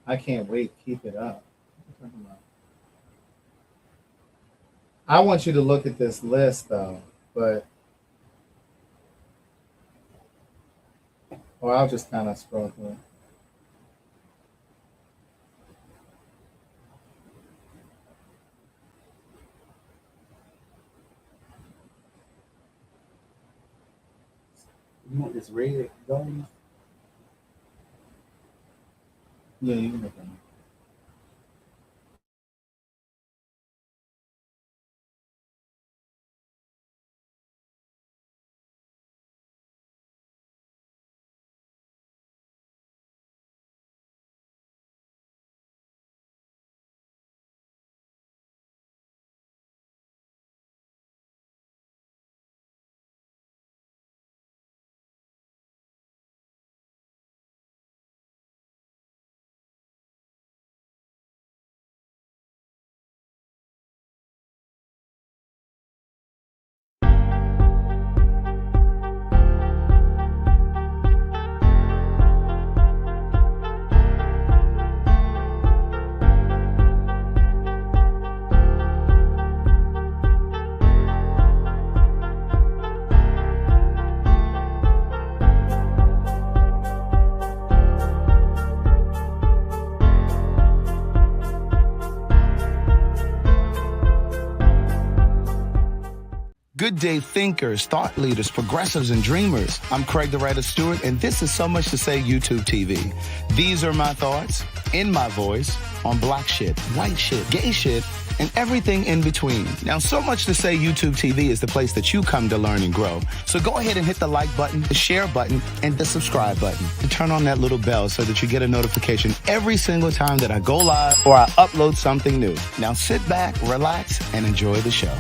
I can't wait. Keep it up. I want you to look at this list though, but or I'll just kind of scroll through it. You want this red going? Yeah, you can look at it. Good day thinkers, thought leaders, progressives, and dreamers. I'm Craig the Writer Stewart, and this is So Much to Say YouTube TV. These are my thoughts, in my voice, on black shit, white shit, gay shit, and everything in between. Now, So Much to Say YouTube TV is the place that you come to learn and grow. So go ahead and hit the like button, the share button, and the subscribe button. And turn on that little bell so that you get a notification every single time that I go live or I upload something new. Now sit back, relax, and enjoy the show.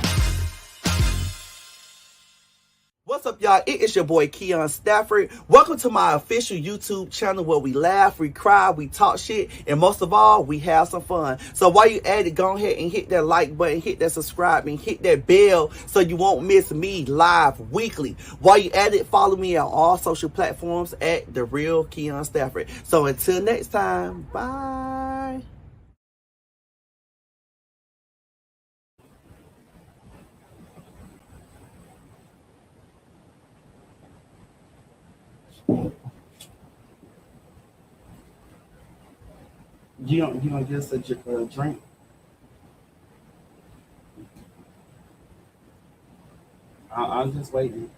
What's up, y'all? It is your boy Keon Stafford. Welcome to my official YouTube channel where we laugh, we cry, we talk shit, and most of all, we have some fun. So while you at it, go ahead and hit that like button, hit that subscribe, and hit that bell so you won't miss me live weekly. While you at it, follow me on all social platforms at The Real Keon Stafford. So until next time, bye. You don't get us a drink? I'm just waiting.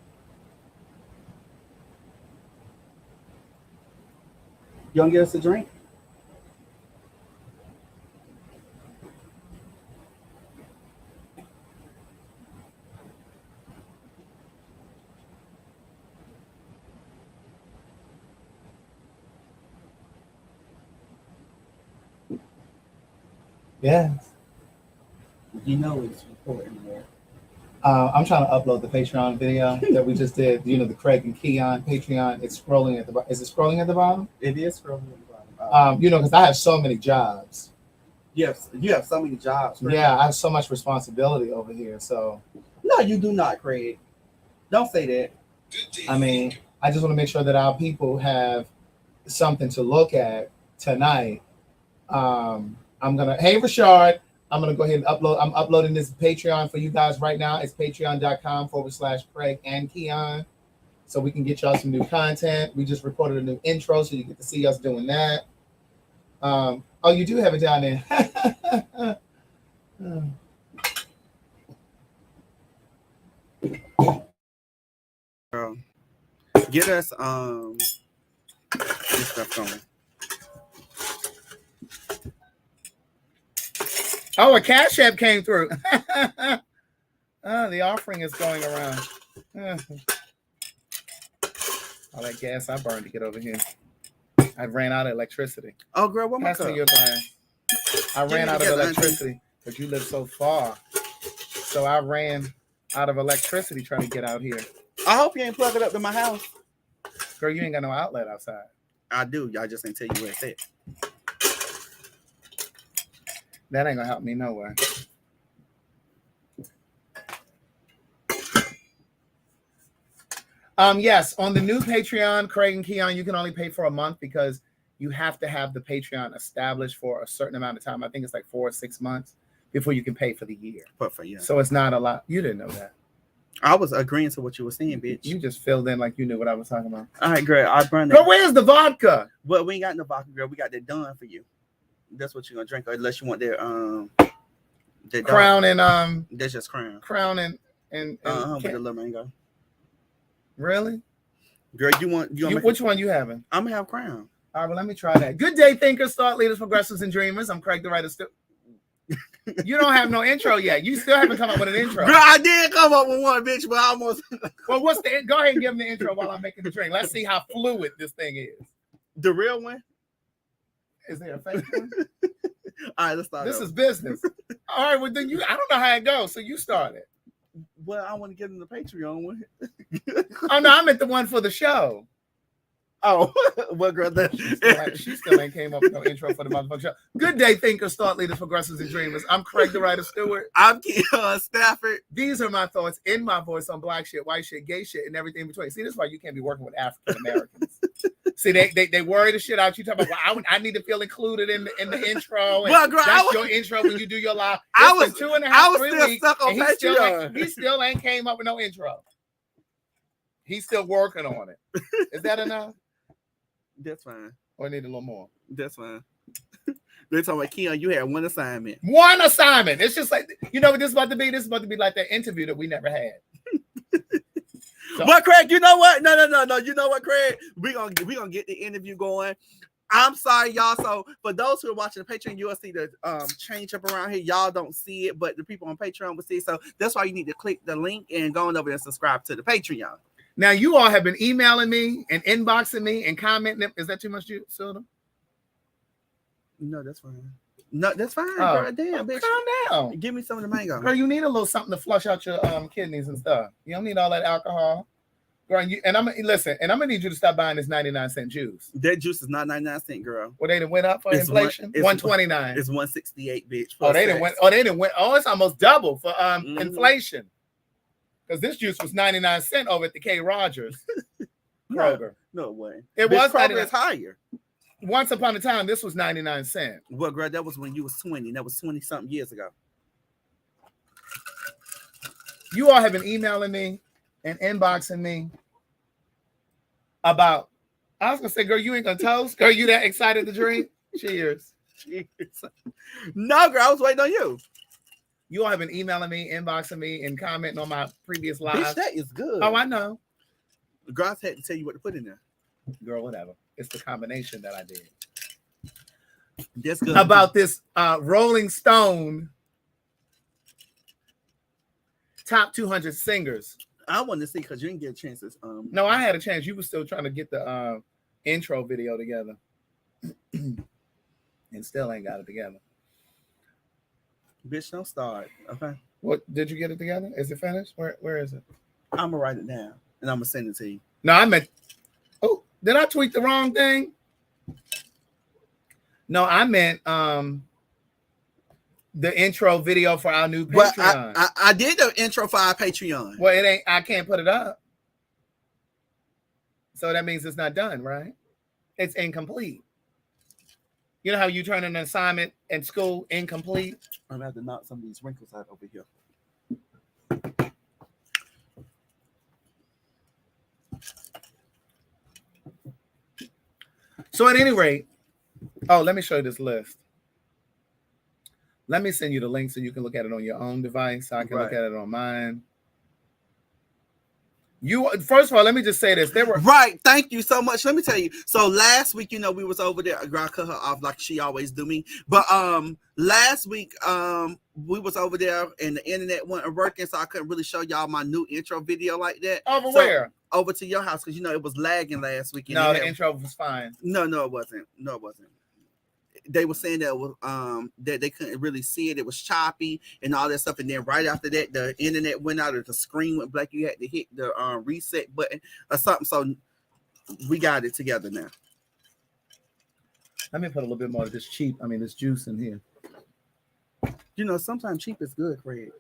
You don't get us a drink? Yes. You know it's recording there. I'm trying to upload the Patreon video that we just did. You know, the Craig and Keon Patreon. It's scrolling at the bottom. Is it scrolling at the bottom? It is scrolling at the bottom. You know, because I have so many jobs. Yes, you have so many jobs. Craig. Yeah, I have so much responsibility over here. So no, you do not, Craig. Don't say that. I mean, I just want to make sure that our people have something to look at tonight. Hey Rashard, I'm gonna go ahead and upload. I'm uploading this Patreon for you guys right now. It's patreon.com/Craig and Keon. So we can get y'all some new content. We just recorded a new intro, so you get to see us doing that. Oh, you do have it down there. Girl, get us this stuff going. Oh, a Cash App came through. The offering is going around. All that gas I burned to get over here. I ran out of electricity. Oh, girl, what my cup? Your I ran out of electricity because you live so far. So I ran out of electricity trying to get out here. I hope you ain't plug it up to my house. Girl, you ain't got no outlet outside. I do. Y'all just ain't tell you where it's at. That ain't gonna help me nowhere. Yes, on the new Patreon, Craig and Keon, you can only pay for a month because you have to have the Patreon established for a certain amount of time. I think it's like 4 or 6 months before you can pay for the year. Perfect, yeah. So it's not a lot. You didn't know that. I was agreeing to what you were saying, bitch. You just filled in like you knew what I was talking about. All right, great. I'll burn that. But where's the vodka? Well, we ain't got no vodka, girl. We got that done for you. That's what you're gonna drink, unless you want their Crown and That's just Crown. Crown and With the little mango. Really? Girl, which one you having? I'm gonna have Crown. All right, well, let me try that. Good day, thinkers, thought leaders, progressives, and dreamers. I'm Craig the Writer. You don't have no intro yet. You still haven't come up with an intro. Girl, I did come up with one, bitch, but I almost. Well, go ahead and give them the intro while I'm making the drink. Let's see how fluid this thing is. The real one? Is there a fake one? All right, let's start. This is business. All right, well, then I don't know how it goes, so you start it. Well, I want to get in the Patreon one. Oh, no, I meant the one for the show. Oh, well, girl, she still ain't came up with no intro for the motherfucking show. Good day, thinkers, thought leaders, progressives, and dreamers. I'm Craig the Writer Stewart. I'm Keon Stafford. These are my thoughts in my voice on black shit, white shit, gay shit, and everything in between. See, this is why you can't be working with African Americans. See, they worry the shit out you. Talking about, well, I need to feel included in the intro. And well, girl, that's your intro when you do your live. I was 2.5, 3 still weeks, stuck on Patreon. He still ain't came up with no intro. He's still working on it. Is that enough? That's fine. Or need a little more? That's fine. They're talking about Keon, you had one assignment. One assignment. It's just like, you know what this is about to be? This is about to be like that interview that we never had. So, but Craig, you know what? No. You know what, Craig? We're gonna get the interview going. I'm sorry, y'all. So for those who are watching the Patreon, you'll see the change up around here. Y'all don't see it, but the people on Patreon will see it. So that's why you need to click the link and go on over and subscribe to the Patreon. Now, you all have been emailing me and inboxing me and commenting. Is that too much, Silda? No, that's fine. No, that's fine. Oh, Girl, damn, bitch. Calm down. Give me some of the mango. Girl, you need a little something to flush out your kidneys and stuff. You don't need all that alcohol. Girl, I'm gonna need you to stop buying this 99-cent juice. That juice is not 99-cent, girl. Well, they done went up for inflation. 129. It's 168, bitch. They didn't went. Oh, it's almost double for inflation. Because this juice was 99-cent over at the K. Rogers Kroger. No way. It was Kroger is higher. Once upon a time, this was 99-cent. Well, girl, that was when you was 20. That was 20-something years ago. You all have been emailing me and inboxing me about. I was gonna say, girl, you ain't gonna toast. Girl, you that excited to drink? Cheers. Cheers. No, girl, I was waiting on you. You all have been emailing me, inboxing me, and commenting on my previous lives. Bitch, that is good. Oh, I know. The girls had to tell you what to put in there. Girl, whatever. It's the combination that I did. That's good. About this Rolling Stone top 200 singers. I want to see because you didn't get a chance. No, I had a chance. You were still trying to get the intro video together, and still ain't got it together. Bitch, don't start. Okay. What did you get it together? Is it finished? Where is it? I'm gonna write it down and I'm gonna send it to you. No, I meant. Oh, did I tweet the wrong thing? No, I meant the intro video for our new Patreon. Well, I did the intro for our Patreon. Well, it ain't. I can't put it up. So that means it's not done, right? It's incomplete. You know how you turn an assignment in school incomplete? I'm gonna have to knock some of these wrinkles out over here. So at any rate, let me show you this list. Let me send you the link so you can look at it on your own device. I can look at it on mine. First of all, let me just say this. Right. Thank you so much. Let me tell you. So last week, we was over there. Girl, I cut her off like she always do me. But last week, we was over there and the internet wasn't working, so I couldn't really show y'all my new intro video like that. Where? Over to your house because it was lagging last week. No, the intro was fine. No, it wasn't. No, it wasn't. They were saying that that they couldn't really see it. It was choppy and all that stuff. And then right after that, the internet went out or the screen went black. You had to hit the reset button or something. So we got it together now. Let me put a little bit more of this this juice in here. Sometimes cheap is good, Craig.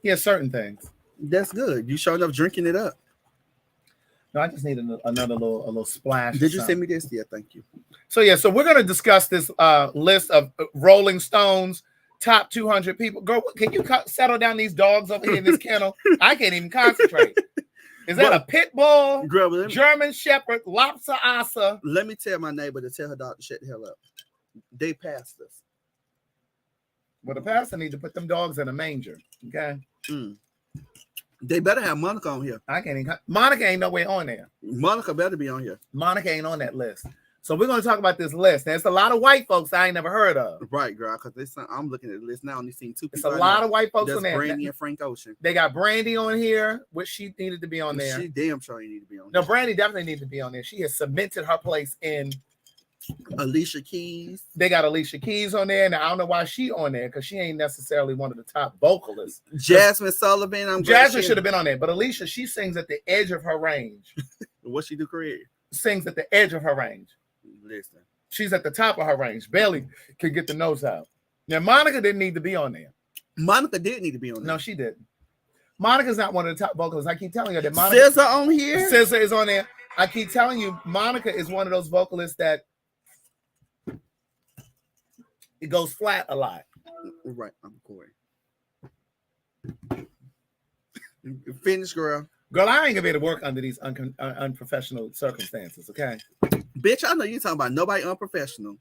Yeah, certain things. That's good. You showed up drinking it up. No, I just need another little splash. Did you send me this? Yeah, thank you. So yeah, so we're gonna discuss this list of Rolling Stones top 200 people. Girl, can you settle down these dogs over here in this kennel? I can't even concentrate. Is that a pit bull, girl, German Shepherd, Lhasa Asa? Let me tell my neighbor to tell her dog to shut the hell up. They passed us. Well, the pastor need to put them dogs in a manger. Okay. They better have Monica on here. I can't even. Monica ain't nowhere on there. Monica better be on here. Monica ain't on that list. So we're going to talk about this list. There's a lot of white folks I ain't never heard of. Right, girl. Because I'm looking at the list now. I only seen two people. It's a lot of white folks on there. Brandy and Frank Ocean. They got Brandy on here, which she needed to be on there. She damn sure you need to be on there. No, Brandy definitely needs to be on there. She has cemented her place in. Alicia Keys. They got Alicia Keys on there, and I don't know why she on there because she ain't necessarily one of the top vocalists. Jasmine Sullivan. Jasmine should have been on there, but Alicia, she sings at the edge of her range. What she do, Craig? Sings at the edge of her range. Listen, she's at the top of her range. Barely could get the notes out. Now Monica didn't need to be on there. Monica did need to be on there. No, she didn't. Monica's not one of the top vocalists. I keep telling you that Monica. SZA on here. SZA is on there. I keep telling you, Monica is one of those vocalists that it goes flat a lot. Right, I'm Corey. Finish, girl. Girl, I ain't gonna be able to work under these unprofessional circumstances. Okay, bitch, I know you talking about nobody unprofessional.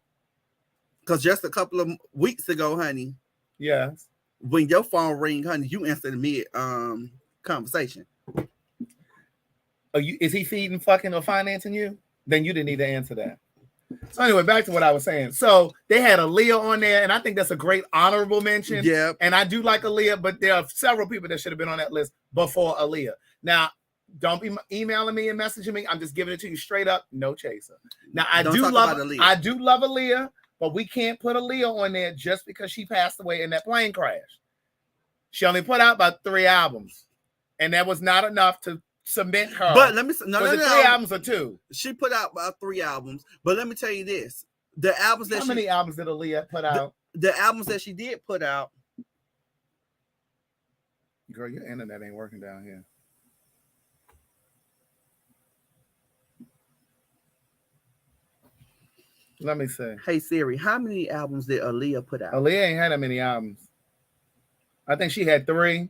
Because just a couple of weeks ago, honey. Yes. When your phone ring, honey, you answered mid conversation. Is he feeding, fucking, or financing you? Then you didn't need to answer that. So anyway, back to what I was saying. So they had Aaliyah on there, and I think that's a great honorable mention. Yeah. And I do like Aaliyah, but there are several people that should have been on that list before Aaliyah. Now, don't be emailing me and messaging me. I'm just giving it to you straight up, no chaser. Now I do love Aaliyah, but we can't put Aaliyah on there just because she passed away in that plane crash. She only put out about 3 albums, and that was not enough to submit her. But let me no. 3 albums or 2. She put out about 3 albums. But let me tell you this: the albums that how many albums did Aaliyah put out? The albums that she did put out. Girl, your internet ain't working down here. Let me see. Hey Siri, how many albums did Aaliyah put out? Aaliyah ain't had that many albums. I think she had 3.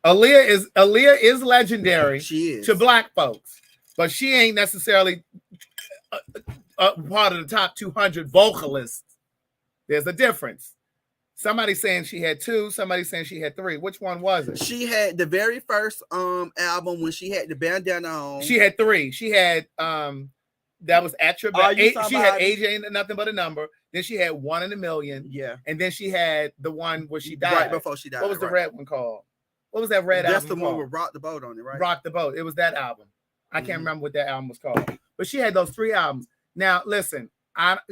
Aaliyah is legendary. She is to black folks, but she ain't necessarily part of the top 200 vocalists. There's a difference. Somebody saying she had 2, somebody saying she had 3. Which one was it? She had the very first album when she had the bandana on. She had 3. She had that was At Your Best. She had AJ Ain't Nothing But a Number. Then she had 1 in a Million. Yeah. And then she had the one where she died. Right before she died. What was the red one called? What was that red album? That's the one with Rock the Boat on it, right? Rock the Boat. It was that album. I can't remember what that album was called. But she had those 3 albums. Now, listen,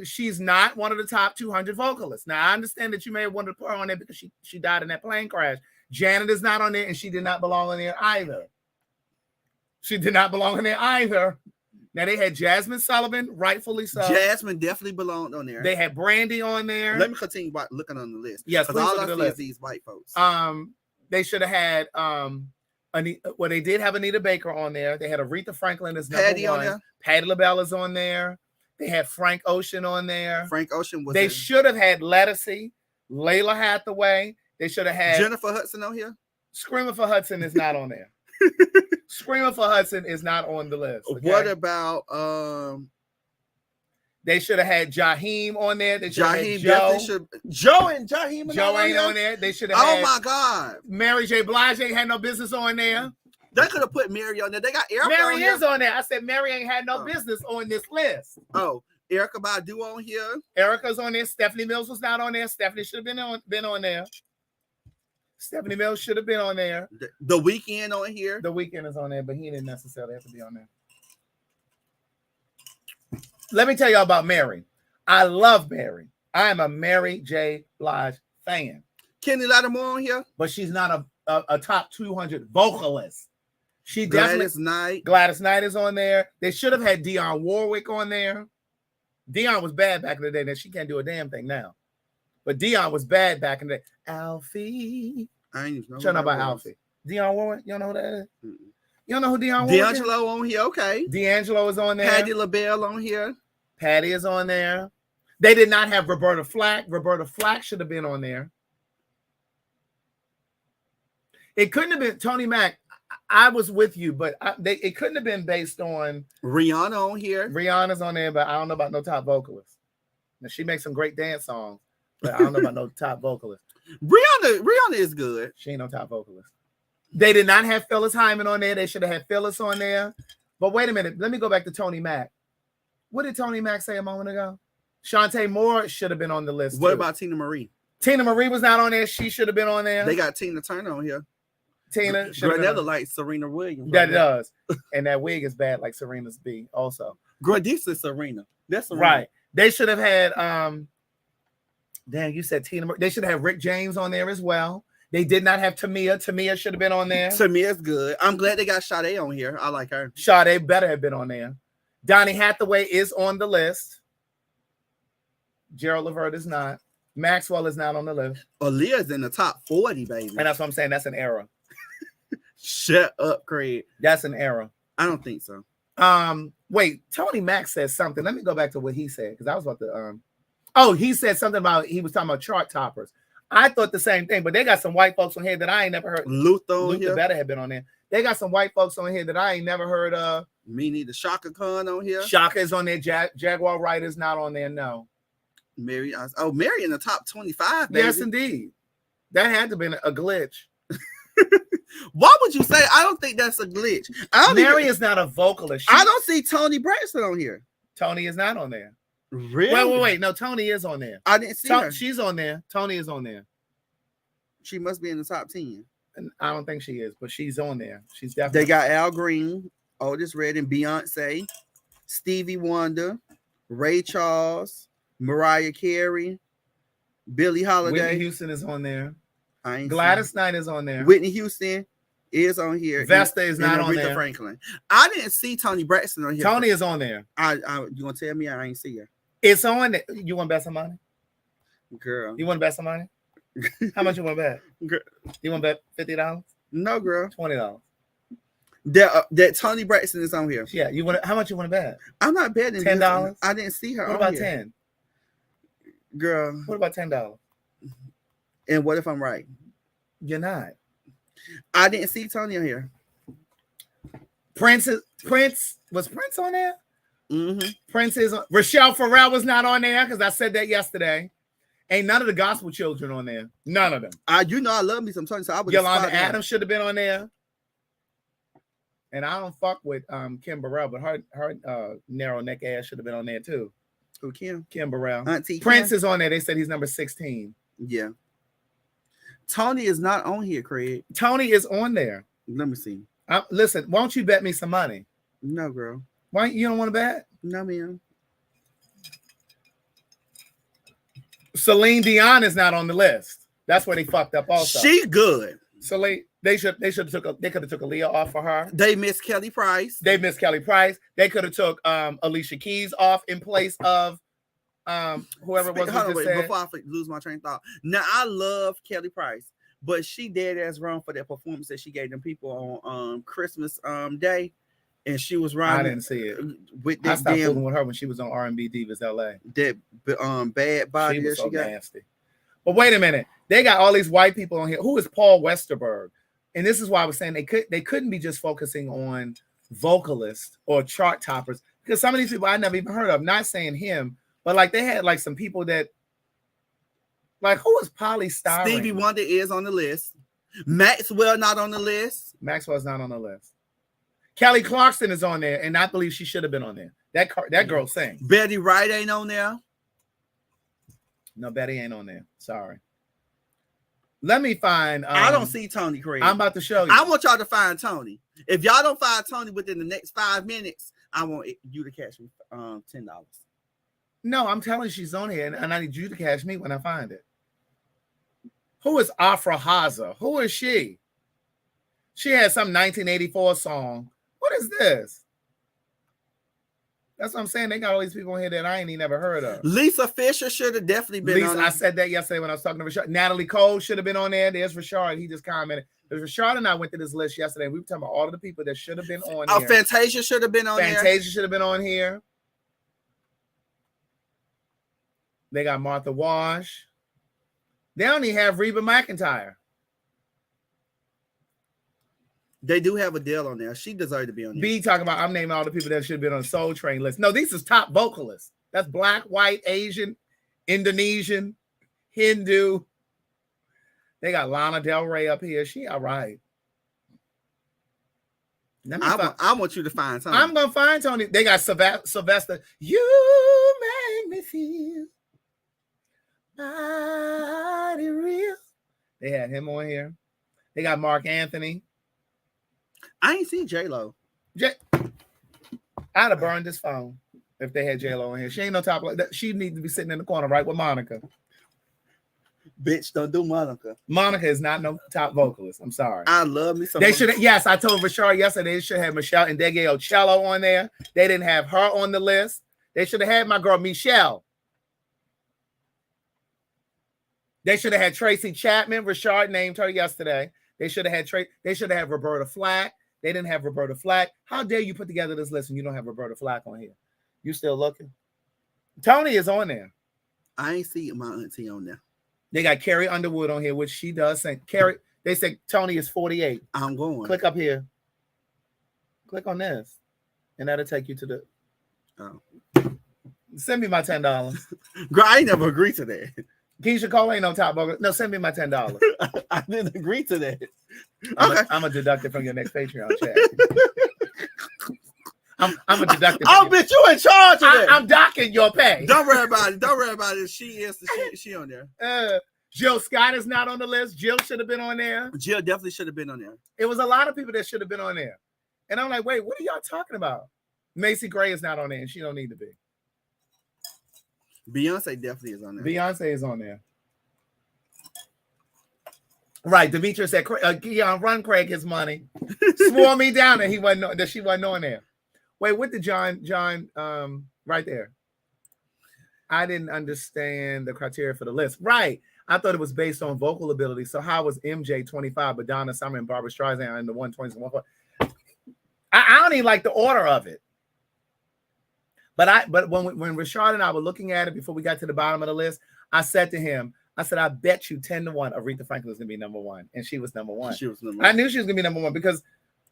she's not one of the top 200 vocalists. Now, I understand that you may have wanted to put her on there because she died in that plane crash. Janet is not on there, and she did not belong on there either. She did not belong in there either. Now, they had Jasmine Sullivan, rightfully so. Jasmine definitely belonged on there. They had Brandy on there. Let me continue by looking on the list. Yes, please all look at the I see list. is these white folks. They should have had they did have Anita Baker on there. They had Aretha Franklin as number Patti 1. on there. Patti LaBelle is on there. They had Frank Ocean on there. Frank Ocean was. They should have had Lettucey, Layla Hathaway. They should have had Jennifer Hudson on here. Screaming for Hudson is not on there. Screaming for Hudson is not on the list. Okay? What about They should have had Jaheim on there. They should Jaheim have had Joe. Joe and Jaheim. Joe ain't on there. They should have had. Oh my God. Mary J. Blige ain't had no business on there. They could have put Mary on there. They got Erica Mary on is here. on there. I said Mary ain't had no business on this list. Oh, Erica Badu on here. Erica's on there. Stephanie Mills was not on there. Stephanie should have been on there. Stephanie Mills should have been on there. The Weeknd on here. The Weeknd is on there, but he didn't necessarily have to be on there. Let me tell y'all about Mary. I love Mary. I am a Mary J. Blige fan. Kenny Lattimore on here. But she's not a top 200 vocalist. She Gladys Knight is on there. They should have had Dionne Warwick on there. Dionne was bad back in the day. That she can't do a damn thing now. But Dionne was bad back in the day. Alfie. I ain't know. Shut up about Alfie. Dionne Warwick, you don't know who that is? You don't know who Dionne Warwick is? D'Angelo on here, okay. D'Angelo is on there. Patti LaBelle on here. Patti is on there. They did not have Roberta Flack. Roberta Flack should have been on there. It couldn't have been Tony Mac. I was with you, but it couldn't have been based on Rihanna on here. Rihanna's on there, but I don't know about no top vocalist. Now she makes some great dance songs, but I don't know about no top vocalist. Rihanna is good. She ain't no top vocalist. They did not have Phyllis Hyman on there. They should have had Phyllis on there. But wait a minute. Let me go back to Tony Mac. What did Tony Mac say a moment ago? Shantae Moore should have been on the list. What too. about Tina Marie? Tina Marie was not on there. She should have been on there. They got Tina Turner on here. Tina should have been like Serena Williams. That does. And that wig is bad like Serena's B also. Girl, this is Serena. That's Serena. Right. They should have had damn, you said Tina Marie. They should have Rick James on there as well. They did not have Tamia. Tamia should have been on there. Tamia's good. I'm glad they got Sade on here. I like her. Sade better have been on there. Donny Hathaway is on the list. Gerald Levert is not. Maxwell is not on the list. Aaliyah's in the top 40, baby. And that's what I'm saying. That's an error. Shut up, Craig. That's an error. I don't think so. Wait, Tony Mac says something. Let me go back to what he said because I was about to he said something about he was talking about chart toppers. I thought the same thing, but they got some white folks on here that I ain't never heard. Luther better have been on there. They got some white folks on here that I ain't never heard of. Me neither. Shaka Khan on here. Shaka is on there. Jaguar Wright is not on there. No. Mary in the top 25. Baby. Yes, indeed. That had to have been a glitch. Why would you say? I don't think that's a glitch. Mary is not a vocalist. I don't see Toni Braxton on here. Tony is not on there. Really? Wait. No, Tony is on there. I didn't see her. She's on there. Tony is on there. She must be in the top 10. I don't think she is, but she's on there. She's definitely. They got Al Green, Otis Redding, Beyonce, Stevie Wonder, Ray Charles, Mariah Carey, Billie Holiday. Whitney Houston is on there. Gladys Knight is on there. Whitney Houston is on here. Vesta is not on there. Franklin. I didn't see Toni Braxton on here. Tony is on there. You gonna tell me I ain't see her? It's on there. You want to bet some money? Girl. You want to bet some money? How much you want to bet? Girl. You want to bet $50? No, girl. $20. That Toni Braxton is on here. Yeah. You want? How much you want to bet? I'm not betting. $10. I didn't see her. What about 10? Girl. What about $10? And what if I'm right? You're not. I didn't see Tony on here. Prince was Prince on there? Mm-hmm. Prince is on. Rochelle Farrell was not on there because I said that yesterday. Ain't none of the gospel children on there. None of them. I love me some Tony, so I would. Yolanda Adams should have been on there. And I don't fuck with Kim Burrell, but her narrow neck ass should have been on there too. Who, Kim? Kim Burrell. Auntie Prince Kim? is on there. They said he's number 16. Yeah. Tony is not on here, Craig. Tony is on there. Let me see. Listen, why don't you bet me some money? No, girl. Why you don't want to bet? No, ma'am. Celine Dion is not on the list. That's where they fucked up. Also, she good. Celine, they could have took Aaliyah off for her. They missed Kelly Price. They could have took Alicia Keys off in place of whoever it was. Before I lose my train of thought. Now I love Kelly Price, but she dead ass wrong for that performance that she gave them people on Christmas Day, and she was wrong. I didn't see it. With that I stopped fooling with her when she was on R&B Divas LA. That bad body she was that so she got. nasty. But wait a minute, they got all these white people on here. Who is Paul Westerberg? And this is why I was saying they couldn't be just focusing on vocalists or chart toppers, because some of these people I never even heard of. Not saying him, but like they had like some people that, like, who is Polly Styrene? Stevie Wonder is on the list. Maxwell not on the list. Maxwell's not on the list. Kelly Clarkson is on there, and I believe she should have been on there. That girl sang. Betty Wright ain't on there. No, Betty ain't on there. Sorry. Let me find. I don't see Tony, Craig. I'm about to show you. I want y'all to find Tony. If y'all don't find Tony within the next 5 minutes, I want you to cash me $10. No, I'm telling you she's on here, and I need you to cash me when I find it. Who is Afra Haza? Who is she? She had some 1984 song. What is this? That's what I'm saying. They got all these people in here that I ain't even never heard of. Lisa Fisher should have definitely been on there. I said that yesterday when I was talking to Rashard. Natalie Cole should have been on there. There's Rashard. He just commented. Rashard and I went through this list yesterday. We were talking about all of the people that should have been on Oh, here. Fantasia should have been on there. Fantasia should have been on here. They got Martha Wash. They only have Reba McEntire. They do have Adele on there. She deserved to be on there. B talking about, I'm naming all the people that should have been on the Soul Train list. No, these is top vocalists. That's Black, white, Asian, Indonesian, Hindu. They got Lana Del Rey up here. She all right. I want you to find Tony. I'm going to find Tony. They got Sylvester. You make me feel mighty real. They had him on here. They got Mark Anthony. I ain't seen J-Lo. I'd have burned this phone if they had J-Lo on here. She ain't no top like that. She needs to be sitting in the corner right with Monica. Bitch, don't do Monica. Monica is not no top vocalist. I'm sorry. I love me some. They should. Yes, I told Rashard yesterday they should have Michelle and Ocello on there. They didn't have her on the list. They should have had my girl Michelle. They should have had Tracy Chapman. Rashard named her yesterday. They should have had They should have had Roberta Flack. They didn't have Roberta Flack. How dare you put together this list and you don't have Roberta Flack on here? You still looking? Tony is on there. I ain't see my auntie on there. They got Carrie Underwood on here, which she does sing. Carrie, they say Tony is 48. I'm going. Click up here. Click on this. And that'll take you to the. Oh. Send me my $10. Girl, I ain't never agreed to that. Keisha Cole ain't no top vocal. No, send me my $10. I didn't agree to that. Okay. I'm going to deduct it from your next Patreon check. I'm going to deduct it. Oh, bitch, you in charge of that. I'm docking your pay. Don't worry about it. Don't worry about it. She on there. Jill Scott is not on the list. Jill should have been on there. Jill definitely should have been on there. It was a lot of people that should have been on there. And I'm like, wait, what are y'all talking about? Macy Gray is not on there, and she don't need to be. Beyonce definitely is on there. Beyonce is on there. Right, Demetra said, Keon, run Craig his money. Swore me down that she wasn't on there. Wait, what did John, right there. I didn't understand the criteria for the list. Right. I thought it was based on vocal ability. So how was MJ 25, but Donna Summer and Barbara Streisand in the 120s and 140? I don't even like the order of it. But when Rashard and I were looking at it before we got to the bottom of the list, I said to him, I said, I bet you 10-1 Aretha Franklin was going to be number one. And she was number one. I knew she was going to be number one because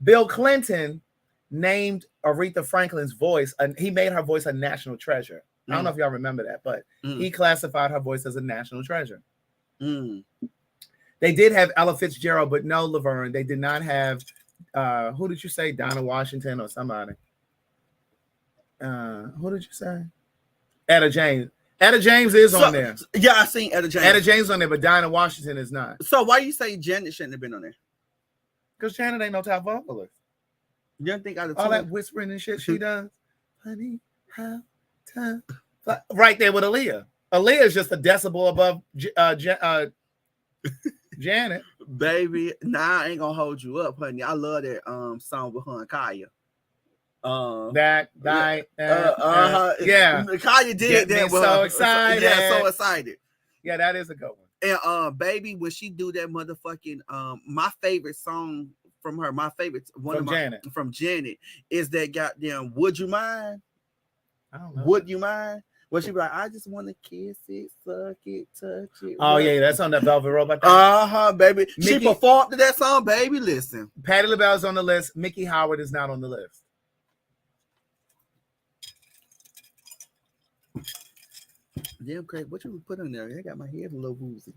Bill Clinton named Aretha Franklin's voice, and he made her voice a national treasure. I don't know if y'all remember that, but he classified her voice as a national treasure. They did have Ella Fitzgerald, but no Laverne. They did not have, who did you say? Donna Washington or somebody. Who did you say? Etta James. Etta James is on there. Yeah, I seen Etta James. Etta James on there, but Dinah Washington is not. So why you say Janet shouldn't have been on there? Because Janet ain't no top vocalist. You don't think all that whispering and shit she does? Honey, how time? Right there with Aaliyah. Aaliyah is just a decibel above Janet. Baby, nah, I ain't gonna hold you up, honey. I love that song with her and Kaya. Yeah. Kaya did that. So excited. Yeah, so excited. Yeah, that is a good one. And baby, when she do that motherfucking my favorite song from her, from Janet is that goddamn Would You Mind? I don't know. Would You Mind? Well, she be like, I just want to kiss it, suck it, touch it. Oh, yeah, that's on that Velvet Robot. Baby. She performed to that song, baby. Listen. Patti LaBelle's on the list. Mickey Howard is not on the list. Damn, Craig, what you put in there? I got my head a little woozy.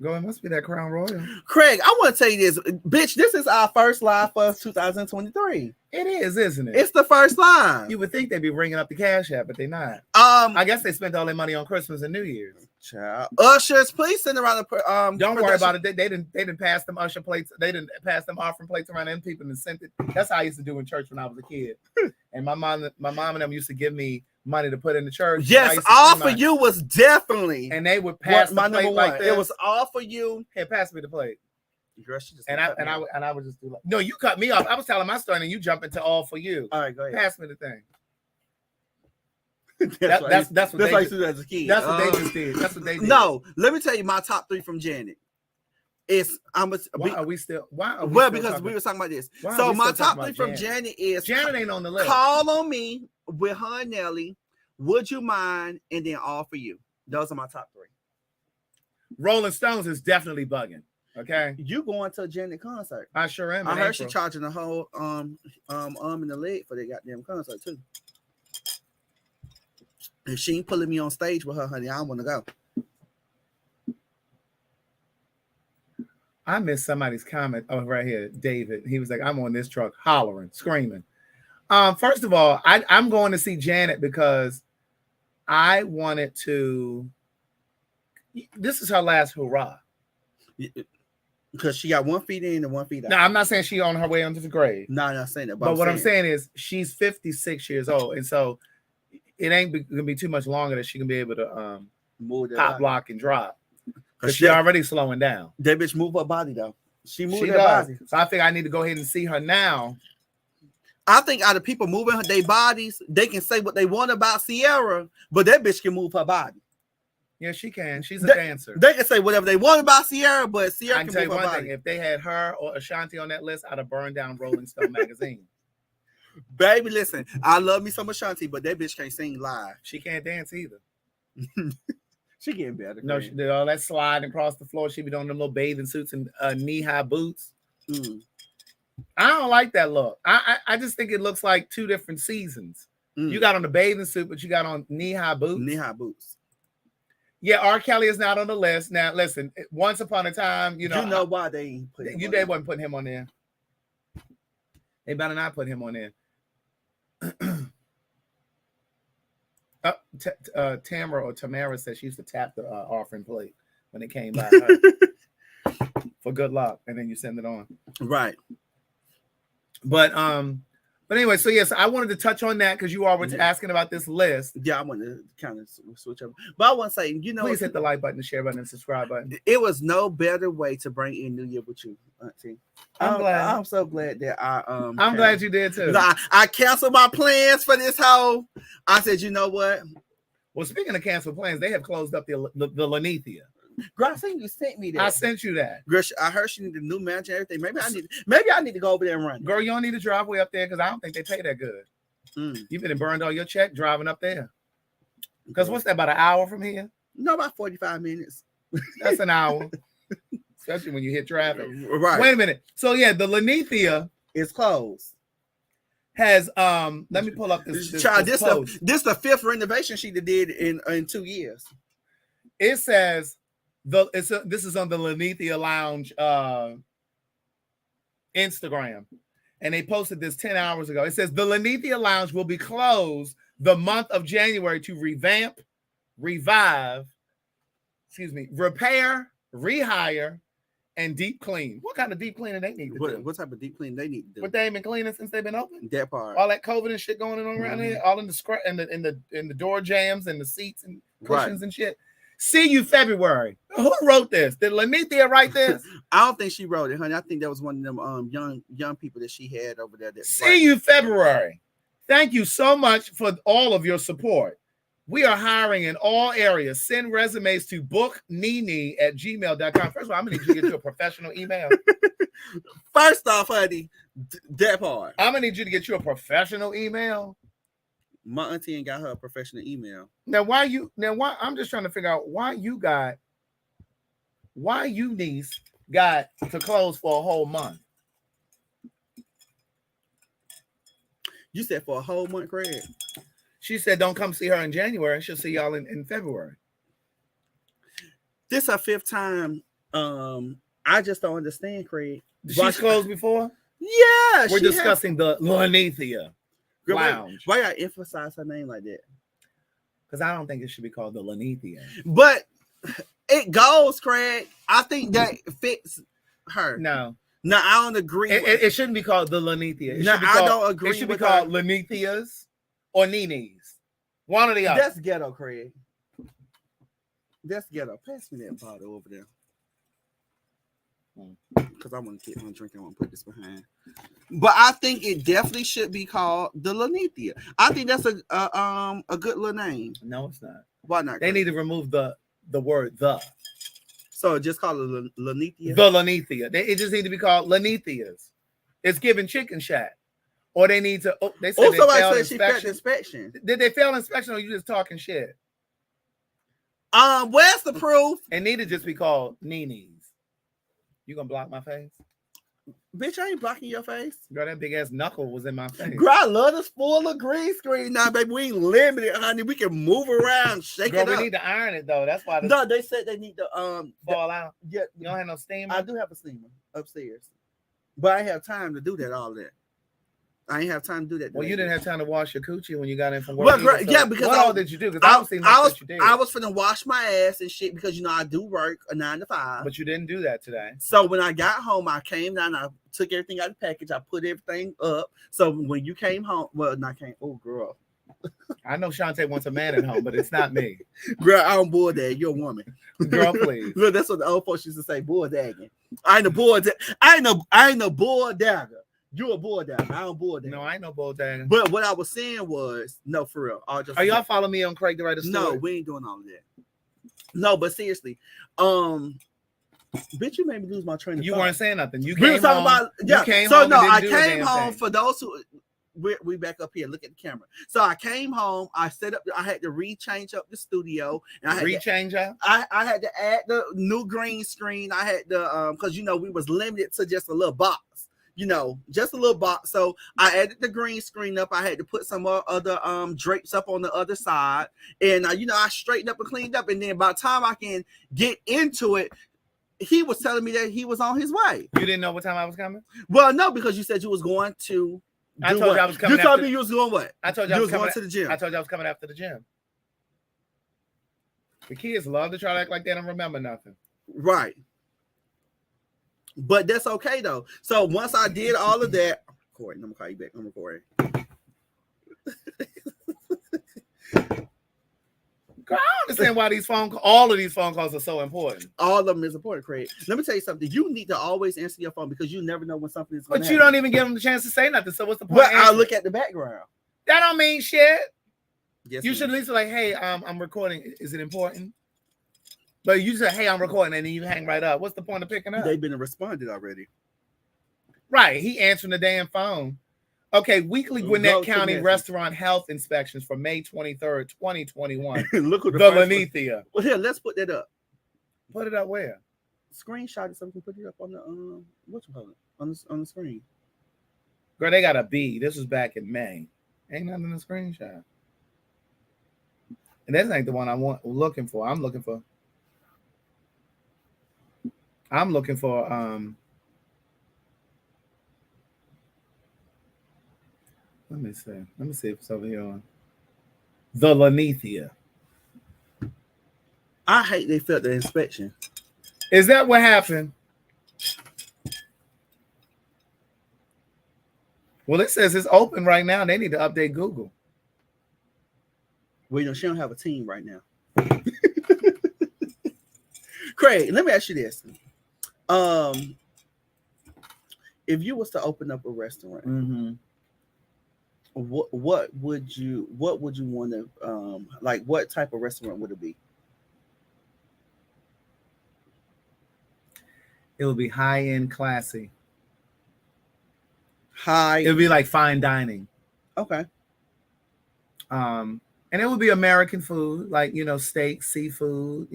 Go, it must be that Crown Royal. Craig, I want to tell you this. Bitch, this is our first live for 2023. It is, isn't it? It's the first live. You would think they'd be bringing up the cash app, but they're not. I guess they spent all their money on Christmas and New Year's. Child. Ushers, please send around the Don't worry about it. They didn't pass them usher plates. They didn't pass them offering plates around them people and sent it. That's how I used to do in church when I was a kid. And my mom and them used to give me money to put in the church. Yes, all for you was definitely. And they would pass my number one. Like it was all for you. Hey, pass me the plate. Girl, she just I would just do like, no, you cut me off. I was telling my story and you jump into all for you. All right, go ahead. Pass me the thing. That's what they did as a kid. That's what they just did. That's what they did. No, let me tell you my top 3 from Janet. Why are we still? Because we were talking about this. So my top 3 from Janet is Janet ain't on the list. Call on Me with her and Nelly, Would You Mind, and then All For You. Those are my top 3. Rolling Stones is definitely bugging. Okay, You going to a Janet concert? I sure am. I heard she charging the whole arm and the leg for that goddamn concert too. If she ain't pulling me on stage with her, honey, I don't want to go. I missed somebody's comment. Oh, right here, David. He was like, "I'm on this truck, hollering, screaming." First of all, I'm going to see Janet because I wanted to. This is her last hurrah. Because she got 1 foot in and 1 foot out. No, I'm not saying she on her way onto the grave. No, I'm not saying that. But what I'm saying is she's 56 years old, and so it ain't gonna be too much longer that she can be able to move that pop, lock, and drop. Because she's already slowing down. That bitch move her body though. She moved her body. So I think I need to go ahead and see her now. I think out of people moving their bodies, they can say what they want about Sierra, but that bitch can move her body. Yeah, she can. She's a dancer. They can say whatever they want about Sierra, but Sierra can tell move you her one body. thing: if they had her or Ashanti on that list, I'd have burned down Rolling Stone magazine. Baby, listen, I love me some Ashanti, but that bitch can't sing live. She can't dance either. She getting better. No, she did all that sliding across the floor. She be doing them little bathing suits and knee-high boots. I don't like that look. I just think it looks like 2 different seasons. You got on the bathing suit, but you got on knee-high boots. Knee-high boots. Yeah, R. Kelly is not on the list. Now, listen, once upon a time, you know why they ain't put him they wasn't putting him on there. They better not put him on there. Tamara said she used to tap the offering plate when it came by for good luck, and then you send it on. Right. But anyway, so yes, I wanted to touch on that because you all were asking about this list. Yeah, I wanted to kind of switch up, but I want to say, please hit the like button, the share button, and subscribe button. It was no better way to bring in New Year with you, Auntie. I'm so glad that I'm glad you did too. I canceled my plans for this whole. I said, you know what? Well, speaking of canceled plans, they have closed up the Lanithia. Girl, I think you sent me that. I sent you that. Girl, I heard she needed a new manager and everything. Maybe I need to go over there and run. Girl, you don't need a driveway up there because I don't think they pay that good. You've been burned all your check driving up there. Because what's that, about an hour from here? No, about 45 minutes. That's an hour. Especially when you hit traffic. Right. Wait a minute. So yeah, the Lanithia is closed. Has let me pull up this. This the 5th renovation she did in 2 years. It says this is on the Lanithia Lounge Instagram, and they posted this 10 hours ago. It says the Lanithia Lounge will be closed the month of January to revamp, revive, repair, rehire, and deep clean. What kind of deep cleaning they need to do? What type of deep cleaning they need to do? But they ain't been cleaning since they've been open. That part. All that COVID and shit going on around here, all in the door jams and the seats and cushions and shit. See you February. Who wrote this? Did Lanithia write this? I don't think she wrote it, honey. I think that was one of them young people that she had over there. See you February. Thank you so much for all of your support. We are hiring in all areas. Send resumes to booknini@gmail.com. First of all, I'm going to need you to get you a professional email. First off, honey, that part. I'm going to need you to get you a professional email. My auntie ain't got her a professional email. Now, why I'm just trying to figure out why you niece got to close for a whole month. You said for a whole month, Craig? She said don't come see her in January. She'll see y'all in February. This her 5th time. I just don't understand, Craig. She's closed before? Yeah. We're discussing the Lanithia Lounge. Why y'all emphasize her name like that? Because I don't think it should be called the Lanithia. But it goes, Craig. I think that fits her. No, I don't agree. It shouldn't be called the Lanithia. I don't agree. It should be called Lanithias or Nini's. One or the other. That's ghetto, Craig. That's ghetto. Pass me that bottle over there. Because I want to keep on drinking. I want to put this behind. But I think it definitely should be called the Lanithia. I think that's a good little name. No, it's not. Why not? They need to remove the word the. So just call it Lanithia. The Lanithia. It just need to be called Lanithias. It's giving chicken shack. Or they need to. Oh, they said they failed inspection. Did they fail inspection, or you just talking shit? Where's the proof? It need to just be called Nini's. You gonna block my face? Bitch, I ain't blocking your face. Girl, that big ass knuckle was in my face. Girl, I love this full of green screen now, baby. We ain't limited, honey. We can move around, shake it up. We need to iron it though. That's why. No, they said they need to fall out. Yeah, you don't have no steamer. I do have a steamer upstairs, but I have time to do that. All that. I ain't have time to do that. Well, you didn't have time to wash your coochie when you got in from work. Well, yeah, because what all did you do? Because I don't see much that you did. I was finna wash my ass and shit because I do work a 9 to 5. But you didn't do that today. So when I got home, I came down, I took everything out of the package, I put everything up. So when you came home, oh girl. I know Shantae wants a man at home, but it's not me. Girl, I don't bull dag. You're a woman. Girl, please. Look, that's what the old folks used to say, bull dagging. I ain't a bull dagger. You a bull dagger. I don't bull dagger. No, I ain't no bull dagger. But what I was saying was, no, for real. Are y'all following me on Craig the Writer Story? No, we ain't doing all of that. No, but seriously, bitch, you made me lose my train of thought. You weren't saying nothing. You came home. About, yeah. You came so home no, I came thing. home for those who. We back up here. Look at the camera. So I came home. I set up. I had to change up the studio. And I had I had to add the new green screen. I had to because we was limited to just a little box. Just a little box. So I added the green screen up. I had to put some other drapes up on the other side, and I straightened up and cleaned up. And then by the time I can get into it, he was telling me that he was on his way. You didn't know what time I was coming? Well, no, because you said you was going to. I told you I was coming. You told me you was going what? I told you I was going to the gym. I told you I was coming after the gym. The kids love to try to act like they don't remember nothing. Right. But that's okay though. So once I did all of that, Corey, I'm gonna call you back. I'm recording. Girl, I understand why all of these phone calls are so important. All of them is important, Craig. Let me tell you something. You need to always answer your phone because you never know when something is going to happen. But you don't even give them the chance to say nothing. So what's the point? Well, I'll look at the background. That don't mean shit. Yes, you should at least be like, hey, I'm recording. Is it important? But you say, hey, I'm recording, and then you hang right up. What's the point of picking up? They've been responded already. Right. He answering the damn phone. Okay, weekly Gwinnett County restaurant health inspections for May 23rd, 2021. Look who the Lanithia. Well, here, let's put that up. Put it up where? Screenshot it so we can put it up on the on the screen. Girl, they got a B. This was back in May. Ain't nothing in the screenshot. And that's ain't the one looking for. I'm looking for let me see if it's over here on the Lanithia. I hate they failed the inspection. Is that what happened? Well, it says it's open right now. They need to update Google. Well, she don't have a team right now. Craig, let me ask you this. If you was to open up a restaurant, mm-hmm. what would you want to like? What type of restaurant would it be? It would be high-end, classy. It would be like fine dining. Okay. And it would be American food, like steak, seafood,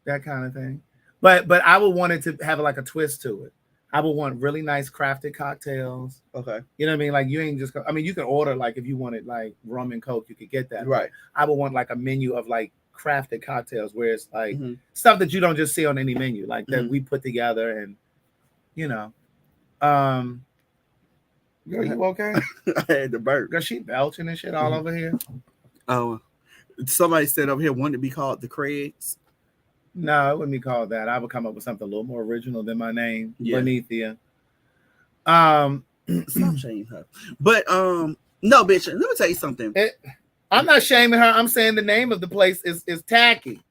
that kind of thing. But I would want it to have like a twist to it. I would want really nice crafted cocktails. Okay. You know what I mean? Like you ain't just. I mean, you can order like if you wanted like rum and coke, you could get that. Right. I would want like a menu of like crafted cocktails where it's like stuff that you don't just see on any menu, like that we put together and girl, you okay? I had the burp. Girl, she belching and shit all over here. Oh, somebody said over here wanted to be called the Craigs. No, it wouldn't be called that. I would come up with something a little more original than my name, Lanithia. Stop shaming her. But no, bitch. Let me tell you something. I'm not shaming her. I'm saying the name of the place is tacky.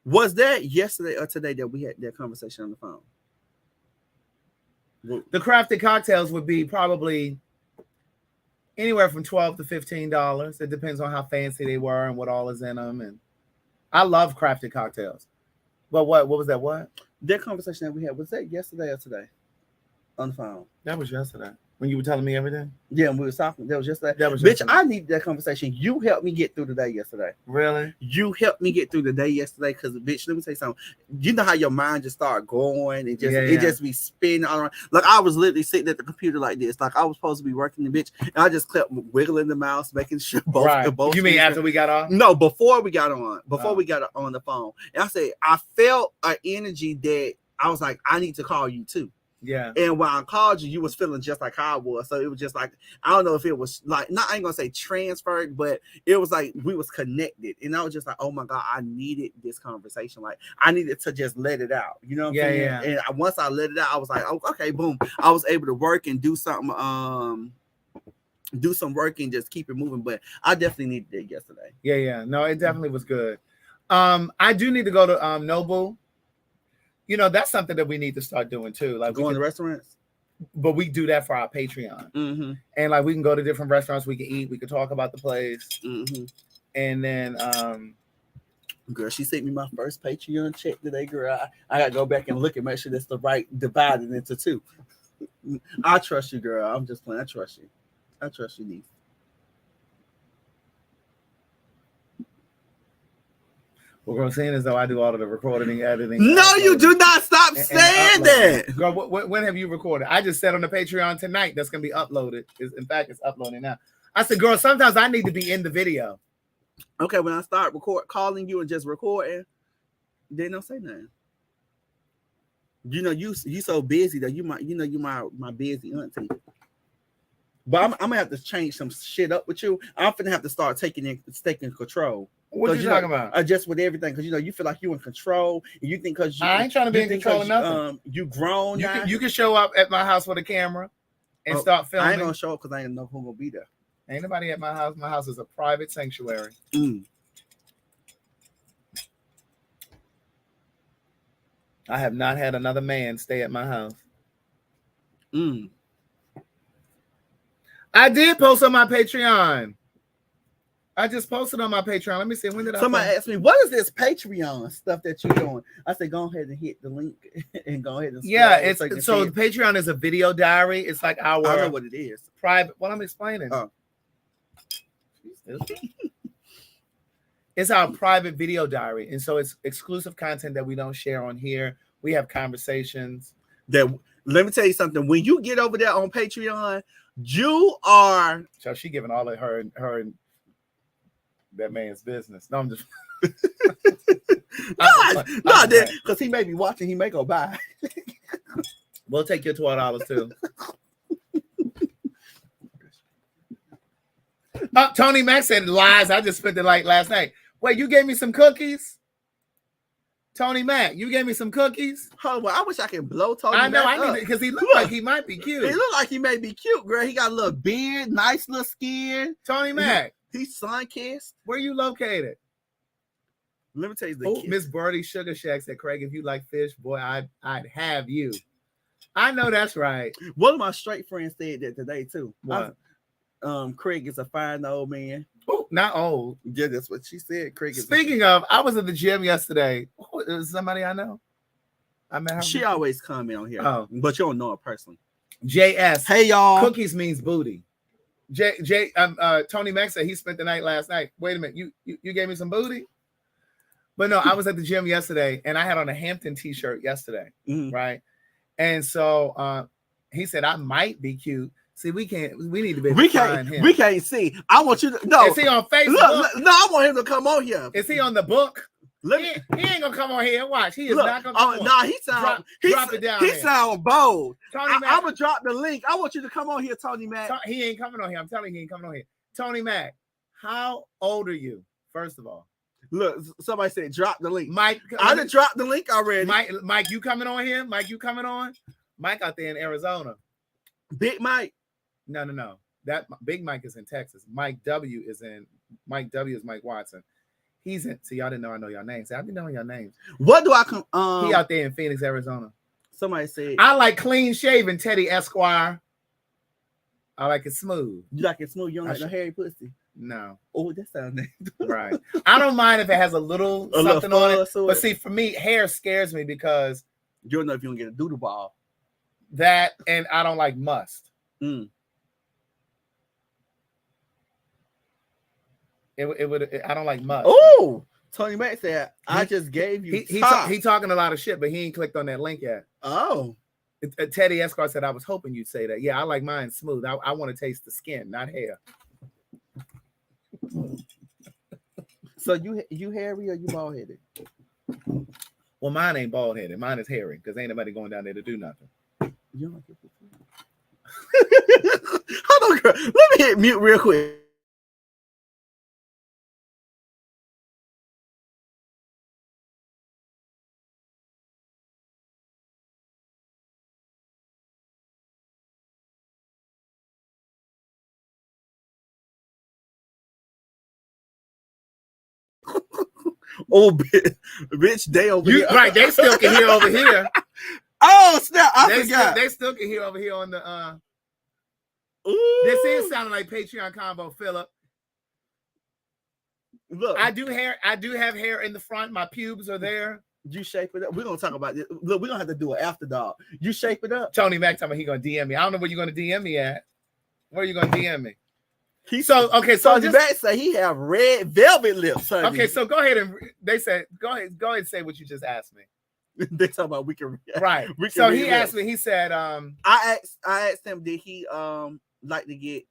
Was that yesterday or today that we had that conversation on the phone? The crafted cocktails would be probably anywhere from $12 to $15. It depends on how fancy they were and what all is in them. And I love crafted cocktails. But what was that? What? That conversation that we had, was that yesterday or today? On the phone. That was yesterday. When you were telling me everything? Yeah, we were talking. That was yesterday. That was Bitch, yesterday. I need that conversation. You helped me get through the day yesterday. Really? You helped me get through the day yesterday because, bitch, let me tell you something. You know how your mind just start going and just it just be spinning all around. Like I was literally sitting at the computer like this. Like I was supposed to be working the bitch, and I just kept wiggling the mouse, making sure both. You mean after we got off? No, before we got on. Before we got on the phone. And I said, I felt an energy that I was like, I need to call you too. Yeah. And when I called you, you was feeling just like I was. So it was just like, I don't know if it was like, I ain't gonna say transferred, but it was like we was connected. And I was just like, oh my God, I needed this conversation. Like I needed to just let it out. You know what I'm saying? Yeah. And once I let it out, I was like, oh, okay, boom. I was able to work and do something, do some work and just keep it moving. But I definitely needed it yesterday. Yeah. No, it definitely was good. I do need to go to Noble. You know, that's something that we need to start doing too. Like going to restaurants, but we do that for our Patreon, and like we can go to different restaurants. We can eat. We can talk about the place, and then, girl, she sent me my first Patreon check today. Girl, I gotta go back and look and make sure that's the right divided into two. I trust you, girl. I'm just playing. I trust you. I trust you, niece. Well, girl, saying as though I do all of the recording and editing. No, you do not stop saying that. Girl, when have you recorded? I just said on the Patreon tonight that's going to be uploaded. In fact, it's uploading now. I said, girl, sometimes I need to be in the video. Okay, when I start calling you and just recording, they don't say nothing. You know, you so busy that you my busy auntie. But I'm gonna have to change some shit up with you. I'm gonna have to start taking control. What you talking about? Just with everything, because you feel like you in control, and you think because I ain't trying to be in control of nothing. You grown. You can show up at my house with a camera and start filming. I ain't gonna show up because I ain't know who gonna be there. Ain't nobody at my house. My house is a private sanctuary. I have not had another man stay at my house. I did post on my Patreon. I just posted on my Patreon. Let me see. When did somebody asked me, what is this Patreon stuff that you're doing? I said, go ahead and hit the link and go ahead and it's so the Patreon is a video diary. It's like our I know what it is. Private. What I'm explaining. It's our private video diary. And so it's exclusive content that we don't share on here. We have conversations. Let me tell you something. When you get over there on Patreon, you are. So she giving all of her and that man's business. No, I'm just. no, because he may be watching. He may go by. We'll take your $12 too. Tony Mack said lies. I just spent it like last night. Wait, you gave me some cookies? Tony Mack, you gave me some cookies? Oh, well, I wish I could blow Tony Mack. I need it because he looked like he might be cute. He looked like he may be cute, girl. He got a little beard, nice little skin. Tony Mack. He's sun-kissed. Where you located? Let me tell you Miss Birdie Sugar Shack said, Craig, if you like fish, boy, I'd have you. I know that's right. One of my straight friends said that today, too. What? Craig is a fine old man. Oh, not old. Yeah, that's what she said. Craig is. Speaking of, I was at the gym yesterday. Somebody I know. I met her. She always comment on here. Oh, but you don't know her personally. JS. Hey y'all. Cookies means booty. Tony Mack said he spent the night last night. Wait a minute, you gave me some booty? But no, I was at the gym yesterday and I had on a Hampton t-shirt yesterday, right? And so he said I might be cute. See, we need to be. We can't see. I want you to no. Is he on Facebook? Look, no, I want him to come on here. Is he on the book? He ain't gonna come on here and watch. He is not gonna come on. No, he sound drop it down. He sound bold. I'm gonna drop the link. I want you to come on here, Tony Mack. He ain't coming on here. I'm telling you, he ain't coming on here. Tony Mack, how old are you? First of all. Look, somebody said drop the link. Mike, I done dropped the link already. Mike, you coming on here? Mike, you coming on? Mike out there in Arizona. Big Mike. No. That Big Mike is in Texas. Mike W is Mike Watson. He's in. See, y'all didn't know I know your names. I've been knowing your names. What do I come? He out there in Phoenix, Arizona. Somebody said I like clean shaven, Teddy Esquire. I like it smooth. You like it smooth? You don't like no hairy pussy. No. Oh, that sounds nice. Right. I don't mind if it has a little something on it. But see, for me, hair scares me because you don't know if you don't get a doodle ball. That and I don't like must. Mm. It would. I don't like must. Oh, Tony Mac said I just gave you. He talking a lot of shit, but he ain't clicked on that link yet. Oh. Teddy Escar said, I was hoping you'd say that. Yeah, I like mine smooth. I want to taste the skin, not hair. So you hairy or you bald headed? Well, mine ain't bald headed. Mine is hairy because ain't nobody going down there to do nothing. You don't like it? Hold on, girl. Let me hit mute real quick. Oh, bitch, they over here. Right, they still can hear over here. Oh, snap. I forgot. They still can hear over here on the Ooh. This is sounding like Patreon combo, Philip. Look, I do have hair in the front. My pubes are there. You shape it up. We're gonna talk about this. Look, we're gonna have to do an after dog. You shape it up. Tony Mac talking about he gonna DM me. I don't know where you're gonna DM me at. Where are you gonna DM me? So Tony Mac say he have red velvet lips. Honey. Okay, so go ahead and they said go ahead and say what you just asked me. They talking about we can right. So he asked me. He said, I asked him, did he like to get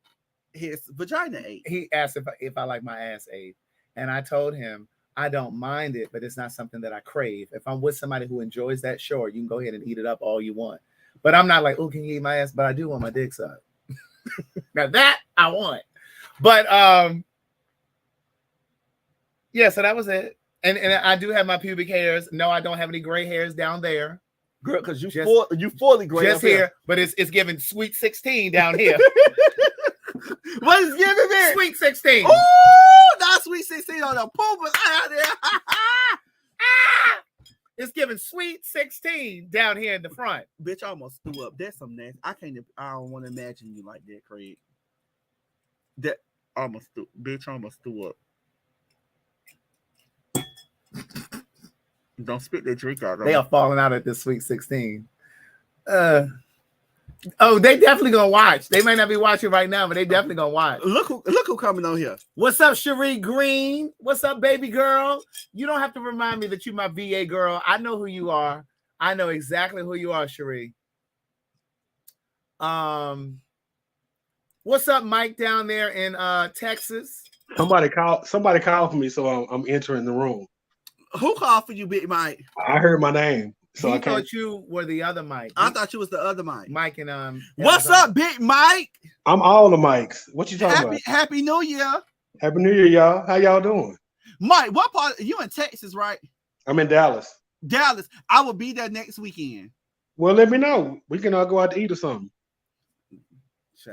his vagina ate? He asked if I like my ass ate, and I told him I don't mind it, but it's not something that I crave. If I'm with somebody who enjoys that, sure, you can go ahead and eat it up all you want. But I'm not like, oh, can you eat my ass? But I do want my dick sucked. Now that I want. But yeah, so that was it. And I do have my pubic hairs. No, I don't have any gray hairs down there. Girl, because you fully gray. Just here, but it's giving sweet 16 down here. What is giving me? Sweet 16. Oh, not sweet 16 on the poopas out there. It's giving sweet 16 down here in the front. Bitch, I almost threw up. That's some nasty. I don't want to imagine you like that, Craig. That almost threw up. Don't spit that drink out. They are falling out at this sweet 16. Oh, they definitely gonna watch. They might not be watching right now, but they definitely gonna watch. Look who coming on here. What's up, Cherie Green? What's up, baby girl? You don't have to remind me that you my VA girl. I know who you are. I know exactly who you are, Cherie. What's up, Mike, down there in Texas? Somebody called for me, so I'm entering the room. Who called for you, Big Mike? I heard my name, so I thought you were the other Mike. I thought you was the other Mike. Mike and What's up, Big Mike? I'm all the Mikes. What you talking about? Happy New Year. Happy New Year, y'all. How y'all doing? Mike, what part? You in Texas, right? I'm in Dallas. Dallas. I will be there next weekend. Well, let me know. We can all go out to eat or something.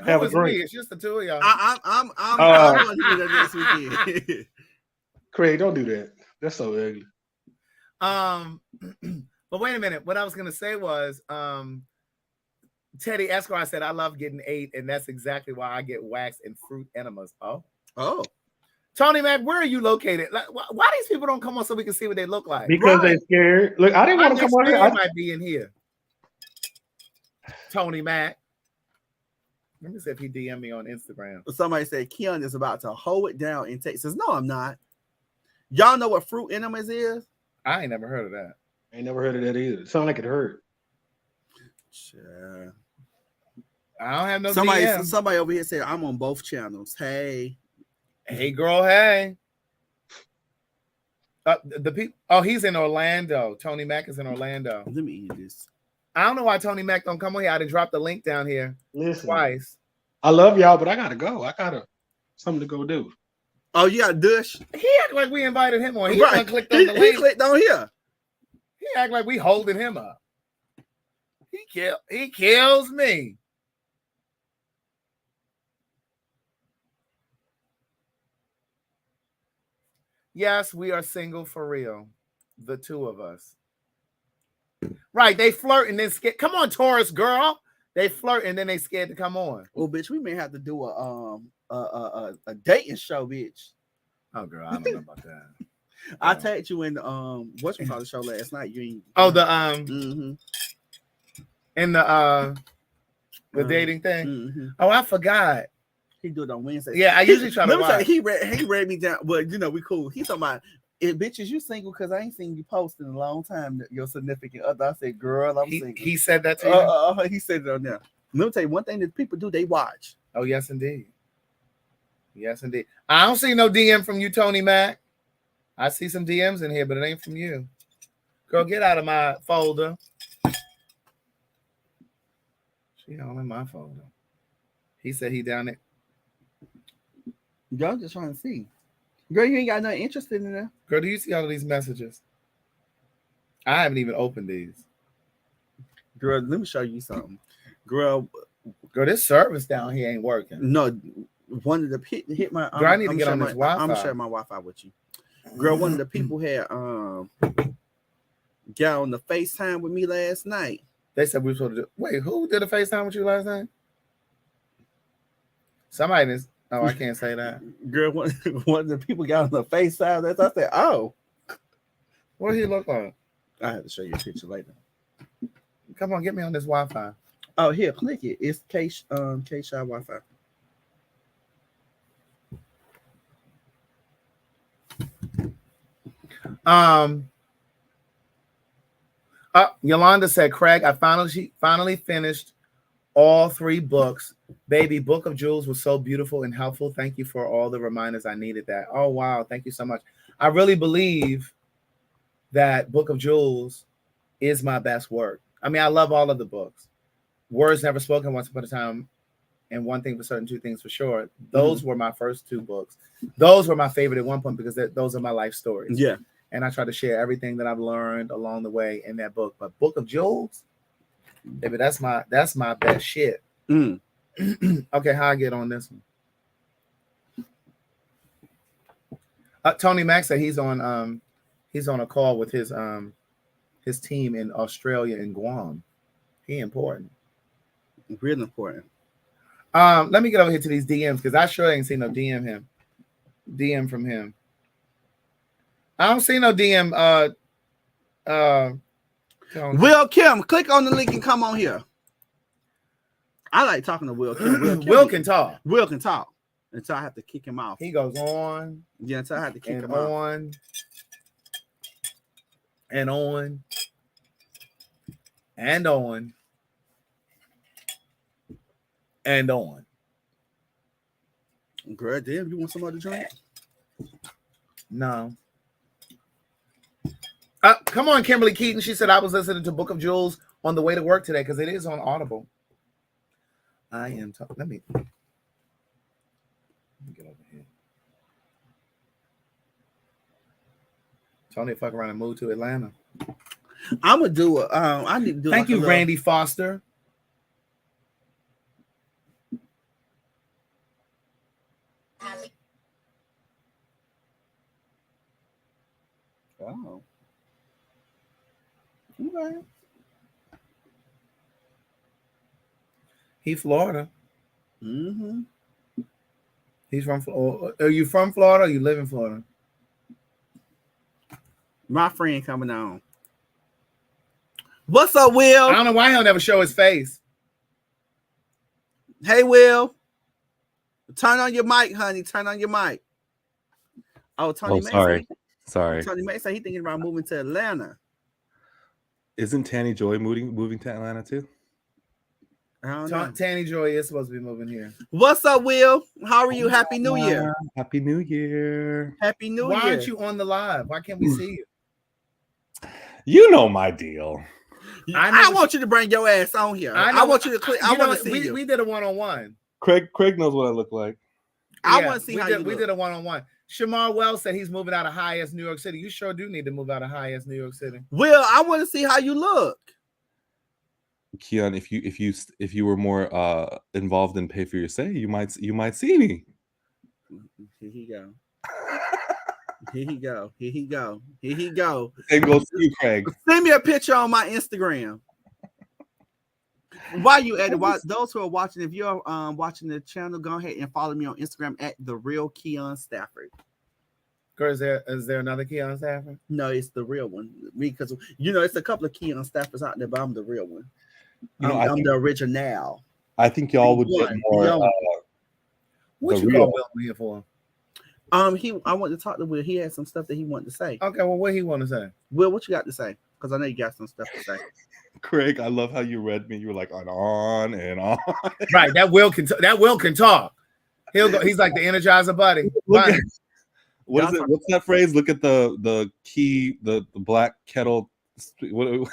Have a drink. It's just the two of y'all. I'm going to be there next weekend. Craig, don't do that. That's so ugly. But wait a minute. What I was gonna say was, Teddy Esquire said, "I love getting ate, and that's exactly why I get waxed and fruit enemas." Oh. Tony, man, where are you located? Like, why these people don't come on so we can see what they look like? Because they're scared. Look, I didn't want to come on here. I might be in here. Tony Mac. Let me see if he DM me on Instagram. Somebody said Keon is about to hold it down in Texas. No, I'm not. Y'all know what fruit enemas is? I ain't never heard of that. I ain't never heard of that either. It sounded like it hurt. Sure. I don't have no Somebody over here said I'm on both channels. Hey girl, hey. The people. Oh, he's in Orlando. Tony Mac is in Orlando. Let me eat this. I don't know why Tony Mac don't come on here. I done dropped the link down here. Listen, twice. I love y'all, but I gotta go. I got something to go do. Oh, you got Dush? He act like we invited him on. He clicked on the link. He clicked on here. He act like we holding him up. He kills me. Yes, we are single for real. The two of us. Right, they flirt and then skip. Come on, Taurus girl. They flirt and then they scared to come on. Well, bitch, we may have to do a dating show, bitch. Oh, girl, I don't know about that. I tagged you in what's the show last night. You ain't. Oh, the in the dating thing. Mm-hmm. Oh, I forgot. He do it on Wednesday. Yeah, I usually try to watch. He read me down. Well, you know, we cool. He's talking about bitches, you single because I ain't seen you post in a long time. Your significant other. I said, girl, I'm single. He said that to you. He said it on there. Let me tell you one thing that people do, they watch. Oh, yes, indeed. Yes, indeed. I don't see no DM from you, Tony Mac. I see some DMs in here, but it ain't from you. Girl, get out of my folder. She all in my folder. He said he down there. Y'all just trying to see. Girl, you ain't got nothing interested in there. Girl, do you see all of these messages? I haven't even opened these. Girl, let me show you something. Girl, this service down here ain't working. No, one of the hit my. Girl, I need to get on this Wi-Fi. I'm gonna share my Wi-Fi with you. Girl, one of the people had got on the FaceTime with me last night. They said we were supposed to do. Wait, who did a FaceTime with you last night? Somebody is. Oh, I can't say that. Girl, one of the people got on the FaceTime. That I said, oh, what did he look like? I have to show you a picture later. Come on, get me on this Wi-Fi. Oh, here, click it. It's K-Shot Wi-Fi. Yolanda said, Craig, I finally finished all 3 books. Baby, Book of Jewels was so beautiful and helpful. Thank you for all the reminders. I needed that. Oh, wow. Thank you so much. I really believe that Book of Jewels is my best work. I mean, I love all of the books. Words Never Spoken, Once Upon a Time, and One Thing for Certain, Two Things for Sure. Those were my first 2 books. Those were my favorite at one point because those are my life stories. Yeah. And I try to share everything that I've learned along the way in that book. But Book of Jewels, baby, that's my best shit. Okay, how I get on this one? Tony Mack said he's on a call with his team in Australia and Guam. He important. Real important. Let me get over here to these DMs because I sure ain't seen no DM from him. I don't see no DM. Will Kim, click on the link and come on here. I like talking to Will Kim. Will can talk. Will can talk until I have to kick him off. He goes on. Yeah, until I have to kick him on. And on. And on. And on. Girl, damn, you want some other drink? No. Come on, Kimberly Keaton. She said I was listening to Book of Jewels on the way to work today because it is on Audible. I am talking. Let me get over here. Tony, fuck around and move to Atlanta. I'm gonna do it. I need to do. Thank you, Randy Foster. Oh. Okay. He Florida. Mm-hmm. He's from Florida. Are you from Florida or you live in Florida? My friend coming on. What's up, Will? I don't know why he'll never show his face. Hey, Will. Turn on your mic, honey. Turn on your mic. Oh, Tony. Sorry. Tony May said he's thinking about moving to Atlanta. Isn't Tanny Joy moving to Atlanta too? I don't know. Tanny Joy is supposed to be moving here. What's up, Will? How are you? Happy New Year. Happy New Year. Happy New Year. Why aren't you on the live? Why can't we see you? You know my deal. I want you to bring your ass on here. I want you to click. I want to see you. We did a one-on-one. Craig knows what I look like. I want to see how you look. We did a one-on-one. Shamar Wells said he's moving out of high-ass New York City. You sure do need to move out of high-ass New York City. Will, I want to see how you look. Keon, if you were more involved in Pay for Your Say, you might see me. Here he go. Here he go. Here he go. Here he go. And go see you, Craig. Send me a picture on my Instagram. While you at it, while those who are watching, if you're watching the channel, go ahead and follow me on Instagram at the real Keon Stafford. Girl, is there another Keon Stafford? No, it's the real one. Me, because it's a couple of Keon Staffords out there, but I'm the real one. I'm the original. I think y'all would get more. What you call Will here for? I want to talk to Will. He had some stuff that he wanted to say. Okay, well, what he want to say? Will, what you got to say? Because I know you got some stuff to say. Craig, I love how you read me. You were like on and on. Right, that Will can talk. He'll go. He's like the Energizer Buddy. What is it? What's that phrase? Look at the key, the black kettle. Look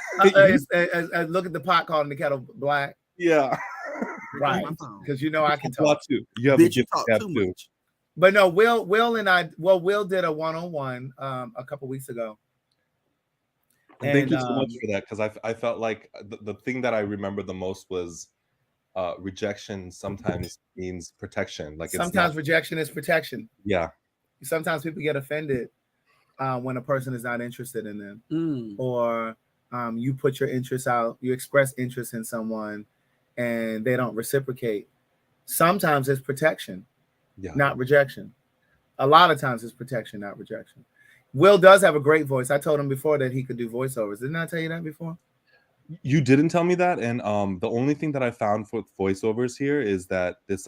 at the pot calling the kettle black. Yeah, right. Because I can talk too. You have Bitch, you talk too much. But no, Will and I. Well, Will did a one-on-one a couple weeks ago. And thank you so much for that, because I felt like the thing that I remember the most was rejection sometimes means protection. Like sometimes rejection is protection. Yeah. Sometimes people get offended when a person is not interested in them, or you put your interests out, you express interest in someone, and they don't reciprocate. Sometimes it's protection, not rejection. A lot of times it's protection, not rejection. Will does have a great voice. I told him before that he could do voiceovers. Didn't I tell you that before? You didn't tell me that, and the only thing that I found for voiceovers here is that it's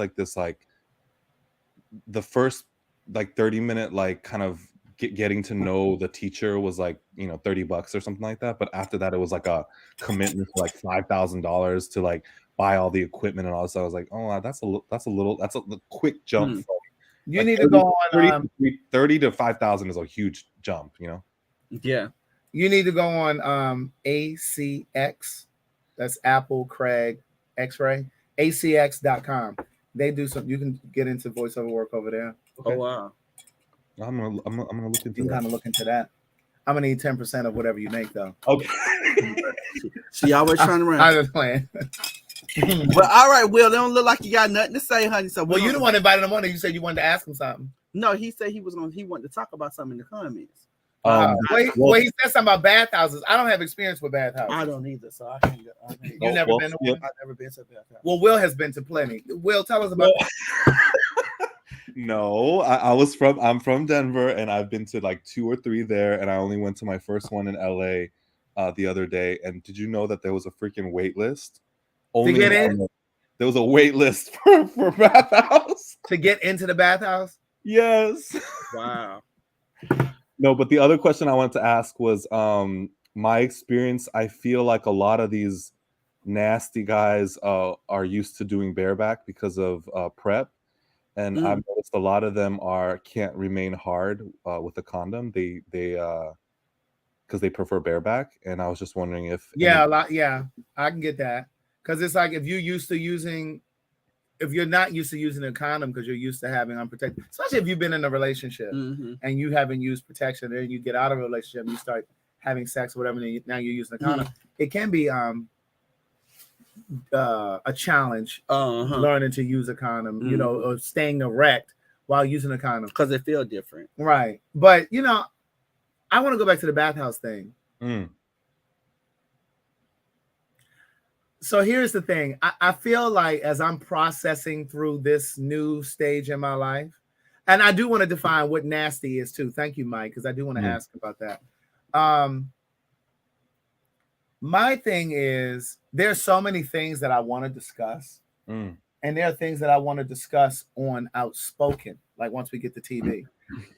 the first 30-minute kind of getting to know the teacher was $30 or something like that. But after that, it was like a commitment for $5,000 to buy all the equipment and all this. So I was like, oh, that's a quick jump. From, you need to go on 30 to 5,000 is a huge jump, Yeah. You need to go on ACX. That's Apple, Craig, X-Ray. ACX.com. They do some. You can get into voiceover work over there. Okay. Oh wow. I'm gonna look into. You can kind of look into that. I'm gonna need 10% of whatever you make, though. Okay. She always trying to run. I was playing. But all right, Will. They don't look like you got nothing to say, honey. So you the one invited him on. You said you wanted to ask him something. No, he said he wanted to talk about something in the comments. He said something about bathhouses. I don't have experience with bathhouses. I don't either, so I can't. You've never been to one? I've never been to a bathhouse. Well, Will has been to plenty. Will, tell us about. No, I'm from Denver, and I've been to 2 or 3 there, and I only went to my first one in LA the other day. And did you know that there was a freaking wait list? To get in? There was a wait list for bathhouse. To get into the bathhouse? Yes. Wow. No, but the other question I wanted to ask was my experience. I feel like a lot of these nasty guys are used to doing bareback because of prep. And I've noticed a lot of them can't remain hard with a condom. They because they prefer bareback. And I was just wondering if I can get that. Because it's like if you're not used to using a condom because you're used to having unprotected, especially if you've been in a relationship and you haven't used protection, and you get out of a relationship and you start having sex or whatever, and now you're using a condom. It can be a challenge learning to use a condom, or staying erect while using a condom because they feel different, right? But I want to go back to the bathhouse thing. So here's the thing. I feel like as I'm processing through this new stage in my life, and I do want to define what nasty is too. Thank you, Mike, because I do want to ask about that. My thing is there's so many things that I want to discuss, and there are things that I want to discuss on Outspoken, like once we get to TV.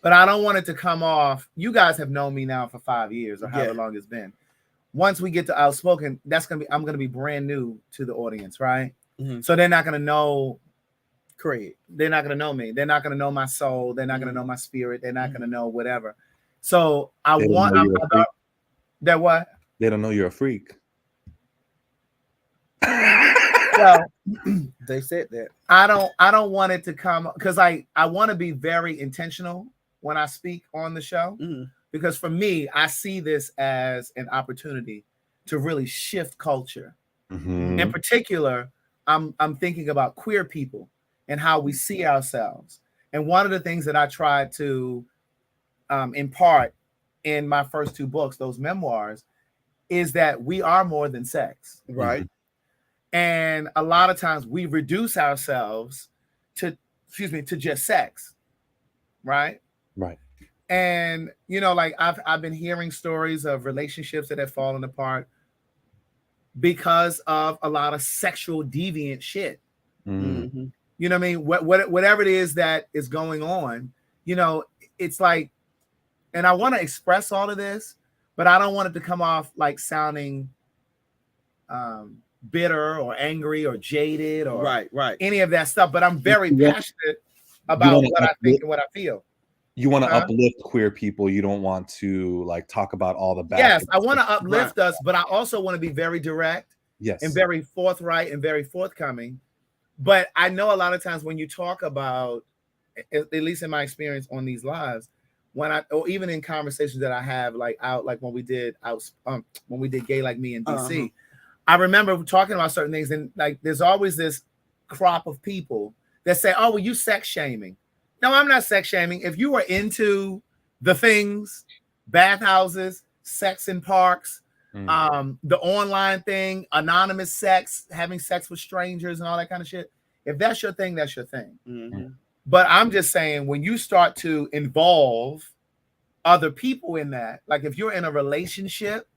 But I don't want it to come off. You guys have known me now for 5 years or however long it's been. Once we get to Outspoken, I'm gonna be brand new to the audience, right? So they're not gonna know Craig. They're not gonna know me. They're not gonna know my soul. They're not gonna know my spirit. They're not gonna know whatever. So that what? They don't know you're a freak. Well, they said that. I don't want it to come because I want to be very intentional when I speak on the show. Because for me, I see this as an opportunity to really shift culture. In particular, I'm thinking about queer people and how we see ourselves. And one of the things that I tried to impart in my first 2 books, those memoirs, is that we are more than sex. Right. And a lot of times we reduce ourselves to just sex, right? Right. And like I've been hearing stories of relationships that have fallen apart because of a lot of sexual deviant shit. Mm-hmm. You know what I mean? Whatever it is that is going on, it's like, and I want to express all of this, but I don't want it to come off like sounding bitter or angry or jaded or right. any of that stuff. But I'm very passionate about what I think and what I feel. You want to uplift queer people. You don't want to like talk about all the bad. Yes, I want to uplift us, but I also want to be very direct, and very forthright and very forthcoming. But I know a lot of times when you talk about, at least in my experience on these lives, or even in conversations that I have like when we did Gay Like Me in DC, I remember talking about certain things, and like there's always this crop of people that say, "Oh, well, you sex shaming." No, I'm not sex shaming. If you are into the things, bathhouses, sex in parks, the online thing, anonymous sex, having sex with strangers and all that kind of shit, if that's your thing, that's your thing. But I'm just saying, when you start to involve other people in that, like if you're in a relationship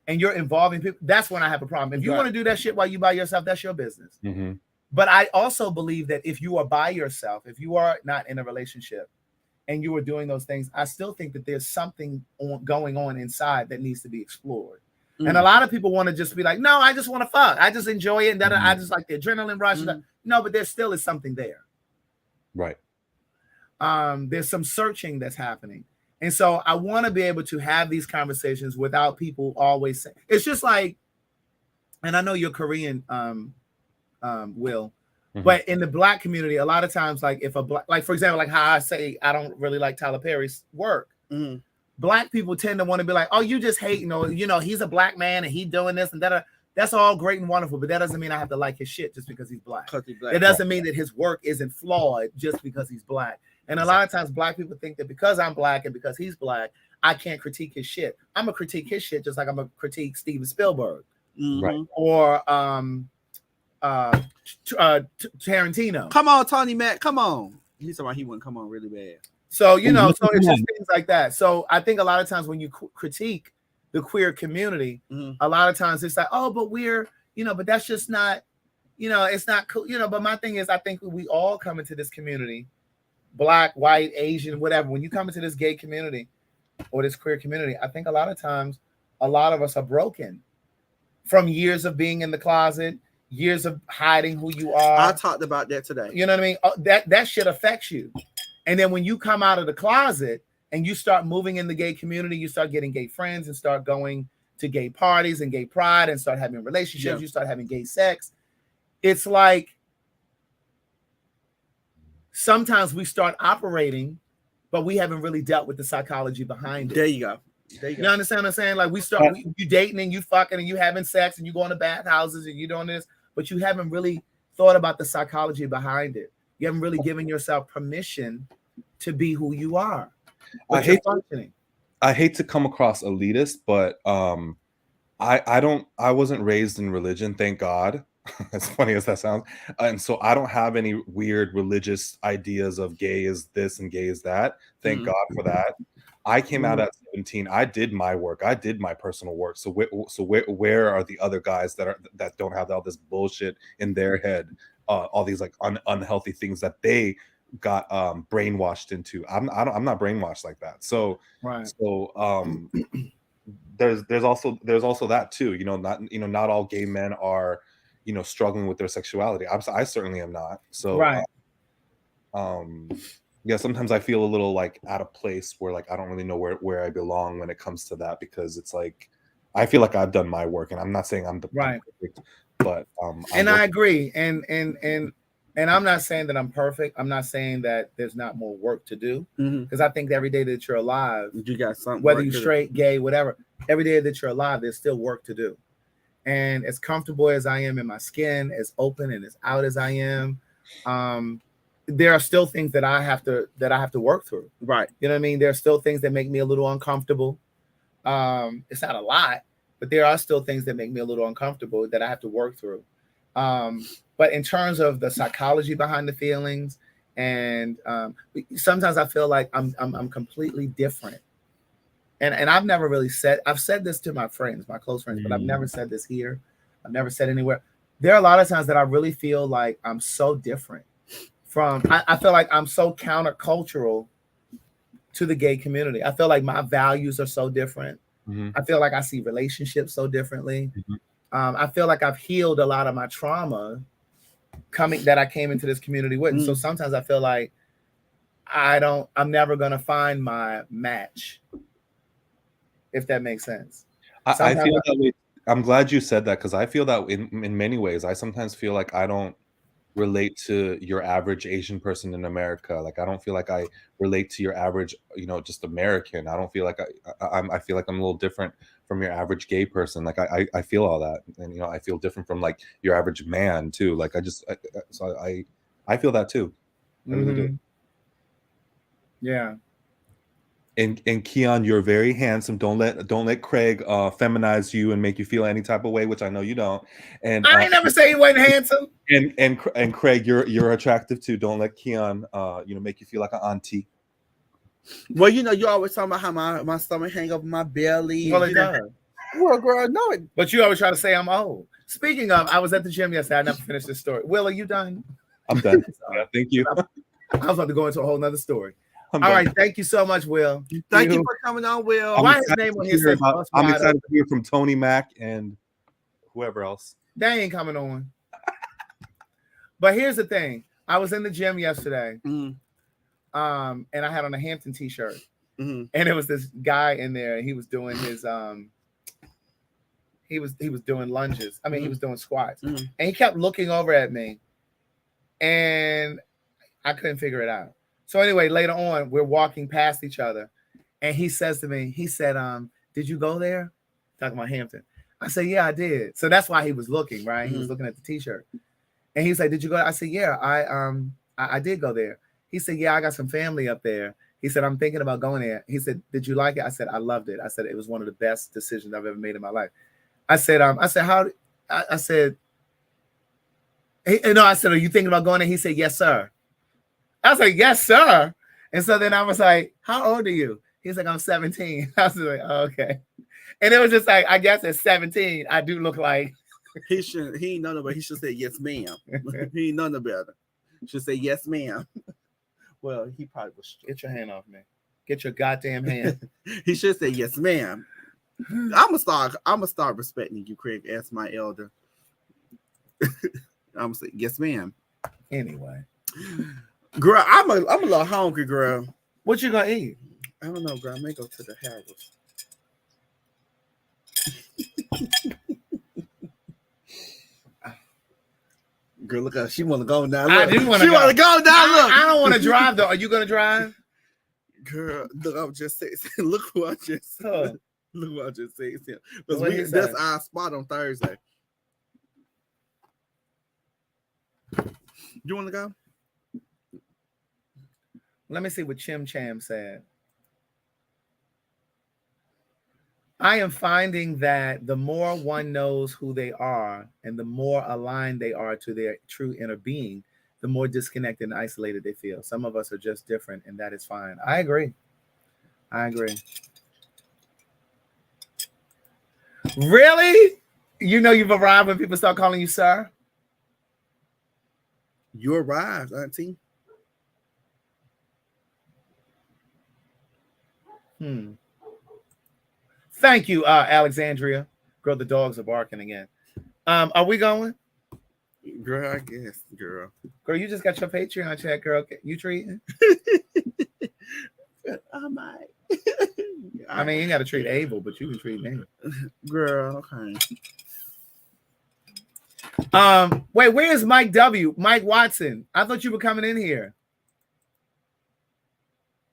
and you're involving people, that's when I have a problem. If you want to do that shit while you by yourself, that's your business. But I also believe that if you are by yourself, if you are not in a relationship and you are doing those things, I still think that there's something going on inside that needs to be explored. And a lot of people want to just be like, no, I just want to fuck. I just enjoy it. And I just like the adrenaline rush. No, but there still is something there. Right. There's some searching that's happening. And so I want to be able to have these conversations without people always saying, it's just like, and I know you're Korean, Will, but in the Black community, a lot of times, like if like for example, like how I say I don't really like Tyler Perry's work, Black people tend to want to be like, oh, you just hating, or he's a Black man and he doing this and that. That's all great and wonderful, but that doesn't mean I have to like his shit just because he's Black. It doesn't mean that his work isn't flawed just because he's Black. And a lot of times Black people think that because I'm Black and because he's Black, I can't critique his shit. I'm gonna critique his shit just like I'm gonna critique Steven Spielberg, or Tarantino. Come on, Tony Mac. Come on. He's talking about he wouldn't come on really bad. So so it's just things like that. So I think a lot of times when you critique the queer community, a lot of times it's like, oh, but we're but that's just not it's not cool. But my thing is, I think we all come into this community, Black, white, Asian, whatever. When you come into this gay community or this queer community, I think a lot of times a lot of us are broken from years of being in the closet, years of hiding who you are. I talked about that today. You know what I mean? That shit affects you. And then when you come out of the closet and you start moving in the gay community, you start getting gay friends and start going to gay parties and gay pride and start having relationships, you start having gay sex. It's like sometimes we start operating, but we haven't really dealt with the psychology behind it. There you go. You understand what I'm saying? Like you dating and you fucking and you having sex and you going to bathhouses and you doing this, but you haven't really thought about the psychology behind it. You haven't really given yourself permission to be who you are. I hate to come across elitist, but I wasn't raised in religion, thank God. As funny as that sounds. And so I don't have any weird religious ideas of gay is this and gay is that. Thank God for that. I came out at 17. I did my work. I did my personal work. So where are the other guys that don't have all this bullshit in their head? All these like unhealthy things that they got brainwashed into. I'm not brainwashed like that. So there's also that too. Not all gay men are struggling with their sexuality. I certainly am not. So sometimes I feel a little like out of place where like I don't really know where I belong when it comes to that, because it's like I feel like I've done my work, and I'm not saying I'm perfect, but I agree, and I'm not saying that I'm perfect. I'm not saying that there's not more work to do, because I think every day that you're alive, you got something, whether you're straight, gay, whatever, every day that you're alive, there's still work to do. And as comfortable as I am in my skin, as open and as out as I am, there are still things that I have to work through. Right. You know what I mean? There are still things that make me a little uncomfortable. It's not a lot, but there are still things that make me a little uncomfortable that I have to work through. But in terms of the psychology behind the feelings, and sometimes I feel like I'm completely different. And I've never really I've said this to my friends, my close friends, but I've never said this here. I've never said anywhere. There are a lot of times that I really feel like I'm so different from, I feel like I'm so countercultural to the gay community. I feel like my values are so different. I feel like I see relationships so differently. I feel like I've healed a lot of my trauma that I came into this community with. And so sometimes I feel like I'm never going to find my match, if that makes sense. I feel that way. I'm glad you said that, because I feel that in many ways. I sometimes feel like I don't relate to your average Asian person in America. Like, I don't feel like I relate to your average, just American. I don't feel like I feel like I'm a little different from your average gay person. Like, I feel all that, and I feel different from like your average man too. Like, I feel that too. I really do. Yeah. And Keon, you're very handsome. Don't let Craig feminize you and make you feel any type of way, which I know you don't. And I ain't never say he wasn't handsome. And Craig, you're attractive too. Don't let Keon make you feel like an auntie. Well, you always talking about how my stomach hang over my belly. Well, it does. Well, girl, no. But you always try to say I'm old. Speaking of, I was at the gym yesterday. I never finished this story. Will, are you done? I'm done. Yeah, thank you. I was about to go into a whole nother story. All right, thank you so much, Will. Thank you for coming on, Will. I'm excited to hear from Tony Mac and whoever else. They ain't coming on. But here's the thing. I was in the gym yesterday, and I had on a Hampton t-shirt. And it was this guy in there, and he was doing his he was doing lunges. I mean, he was doing squats. And he kept looking over at me, and I couldn't figure it out. So anyway, later on, we're walking past each other, and he says to me, he said, did you go there? Talking about Hampton. I said, yeah, I did. So that's why he was looking, right? He was looking at the t-shirt. And he said, did you go? I said, yeah, I did go there. He said, yeah, I got some family up there. He said, I'm thinking about going there. He said, did you like it? I said, I loved it. I said, it was one of the best decisions I've ever made in my life. I said, I said, are you thinking about going there? He said, yes, sir. I was like, yes, sir. And so then I was like, how old are you? He's like, I'm 17. I was like, oh, okay. And it was just like, I guess at 17, I do look like. He ain't none of it. He should say, yes, ma'am. He ain't none of better. Should say, yes, ma'am. Well, he probably was. Get your hand off me. Get your goddamn hand. He should say, yes, ma'am. I'm gonna start respecting you, Craig, as my elder. I'm gonna say, yes, ma'am. Anyway. Girl, I'm a little hungry, girl. What you gonna eat? I don't know, girl. I may go to the Harrods. Girl, look at she want to go now. Look. I do want to. She want to go now. Look, I don't want to drive though. Are you gonna drive? Girl, look, I was just saying. Look who I just said. Look who I just said. Because that's our spot on Thursday. You want to go? Let me see what Chim Cham said. I am finding that the more one knows who they are and the more aligned they are to their true inner being, the more disconnected and isolated they feel. Some of us are just different, and that is fine. I agree. Really? You know you've arrived when people start calling you sir? You arrived, auntie. Thank you, Alexandria. Girl, the dogs are barking again. Are we going? Girl, I guess, girl. Girl, you just got your Patreon check, girl. You treating? I might. I mean, you got to treat Abel, but you can treat me. Girl, okay. Wait, where's Mike W? Mike Watson. I thought you were coming in here.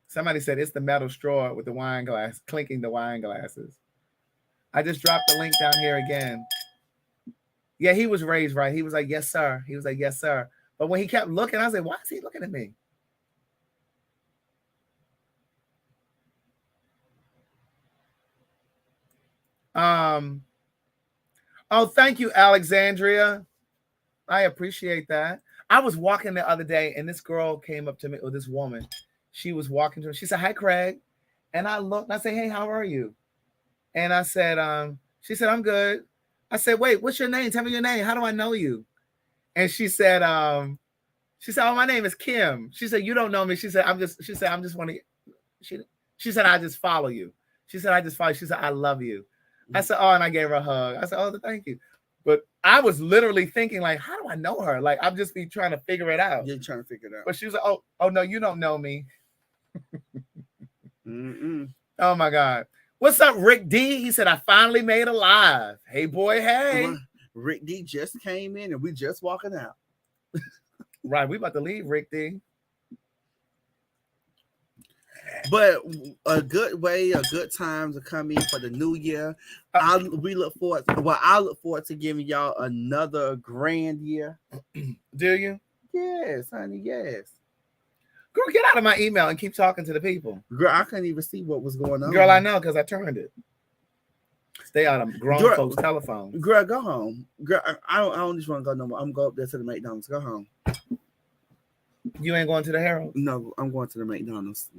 Somebody said it's the metal straw with the wine glass, clinking the wine glasses. I just dropped the link down here again. Yeah, he was raised right. He was like, yes, sir. He was like, yes, sir. But when he kept looking, I was like, why is he looking at me? Oh, thank you, Alexandria. I appreciate that. I was walking the other day, and this girl came up to me, or this woman. She was walking to me. She said, "Hi, Craig." And I looked, and I said, "Hey, how are you?" And I said, she said, "I'm good." I said, "Wait, what's your name? Tell me your name. How do I know you?" And she said, "Oh, my name is Kim." She said, "You don't know me." She said, "I'm just one of you." She said, "I just follow you." She said, "I just follow you." She said, "I love you." I said, "Oh," and I gave her a hug. I said, "Oh, thank you." But I was literally thinking, like, how do I know her? Like, I'm just be trying to figure it out. You're trying to figure it out. But she was like, oh no, you don't know me. Mm-mm. Oh my God. What's up, Rick D? He said, "I finally made a live." Hey boy, hey. Rick D just came in and we just walking out. Right, we about to leave, Rick D. But a good time to come in for the new year. I look forward to giving y'all another grand year. Do you? Yes, honey, yes. Girl, get out of my email and keep talking to the people. Girl, I couldn't even see what was going on. Girl, I know because I turned it. Stay out of grown folks' telephone. Girl, go home. Girl, I don't just want to go no more. I'm going to go up there to the McDonald's. Go home. You ain't going to the Herald? No, I'm going to the McDonald's.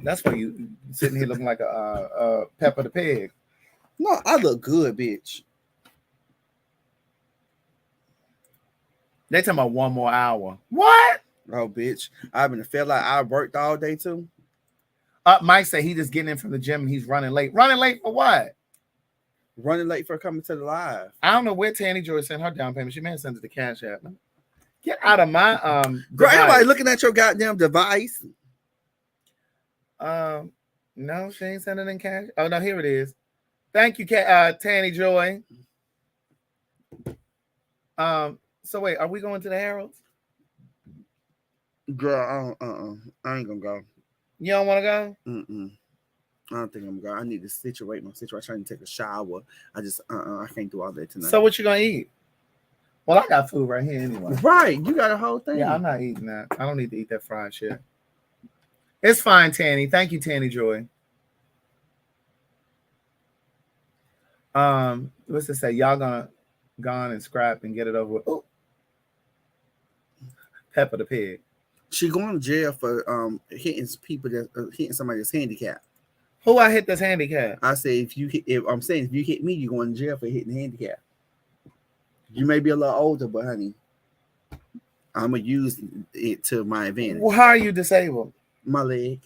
That's why you sitting here looking like a Pepper the Pig. No, I look good, bitch. They talking about 1 more hour. What? Oh, bitch. I've been felt like I worked all day too. Mike said he just getting in from the gym and he's running late. Running late for what? Running late for coming to the live. I don't know where Tanny Joy sent her down payment. She may have sent it to Cash App. Get out of my Girl, everybody looking at your goddamn device. No, she ain't sending in cash. Oh no, here it is. Thank you, Tanny Joy. So wait, are we going to the Heralds? Girl, I ain't gonna go. You don't want to go? I don't think I'm gonna go. I need to situate my situation. I need to take a shower. I just I can't do all that tonight. So what you gonna eat? Well, I got food right here anyway. Right, you got a whole thing. Yeah, I'm not eating that. I don't need to eat that fried shit. It's fine, Tanny. Thank you, Tanny Joy. What's it say? Y'all gone and scrap and get it over with. Oh, Pepper the Pig. She going to jail for hitting people that hitting somebody that's handicapped. Who I hit this handicap? I say if you hit me, you're going to jail for hitting the handicap. You may be a little older, but honey, I'm gonna use it to my advantage. Well, how are you disabled? My leg.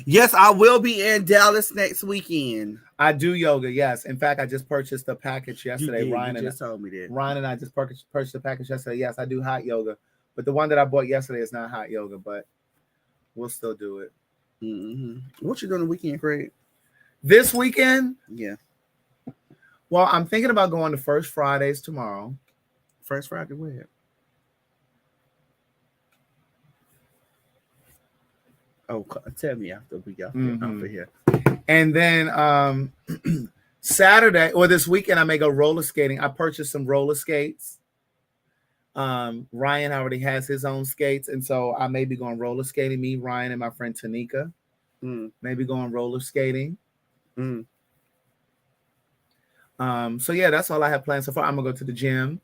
Yes, I will be in Dallas next weekend. I do yoga, yes. In fact, I just purchased a package yesterday. Ryan just told me that. Ryan and I just purchased a package yesterday. Yes, I do hot yoga, but the one that I bought yesterday is not hot yoga, but we'll still do it. Mm-hmm. What you doing the weekend, Craig? This weekend? Yeah. Well, I'm thinking about going to First Fridays tomorrow. First Friday where? Oh, tell me after we got over here. And then Saturday or this weekend, I may go roller skating. I purchased some roller skates. Ryan already has his own skates, and so I may be going roller skating. Me, Ryan, and my friend Tanika. Maybe going roller skating. So yeah, that's all I have planned so far. I'm gonna go to the gym.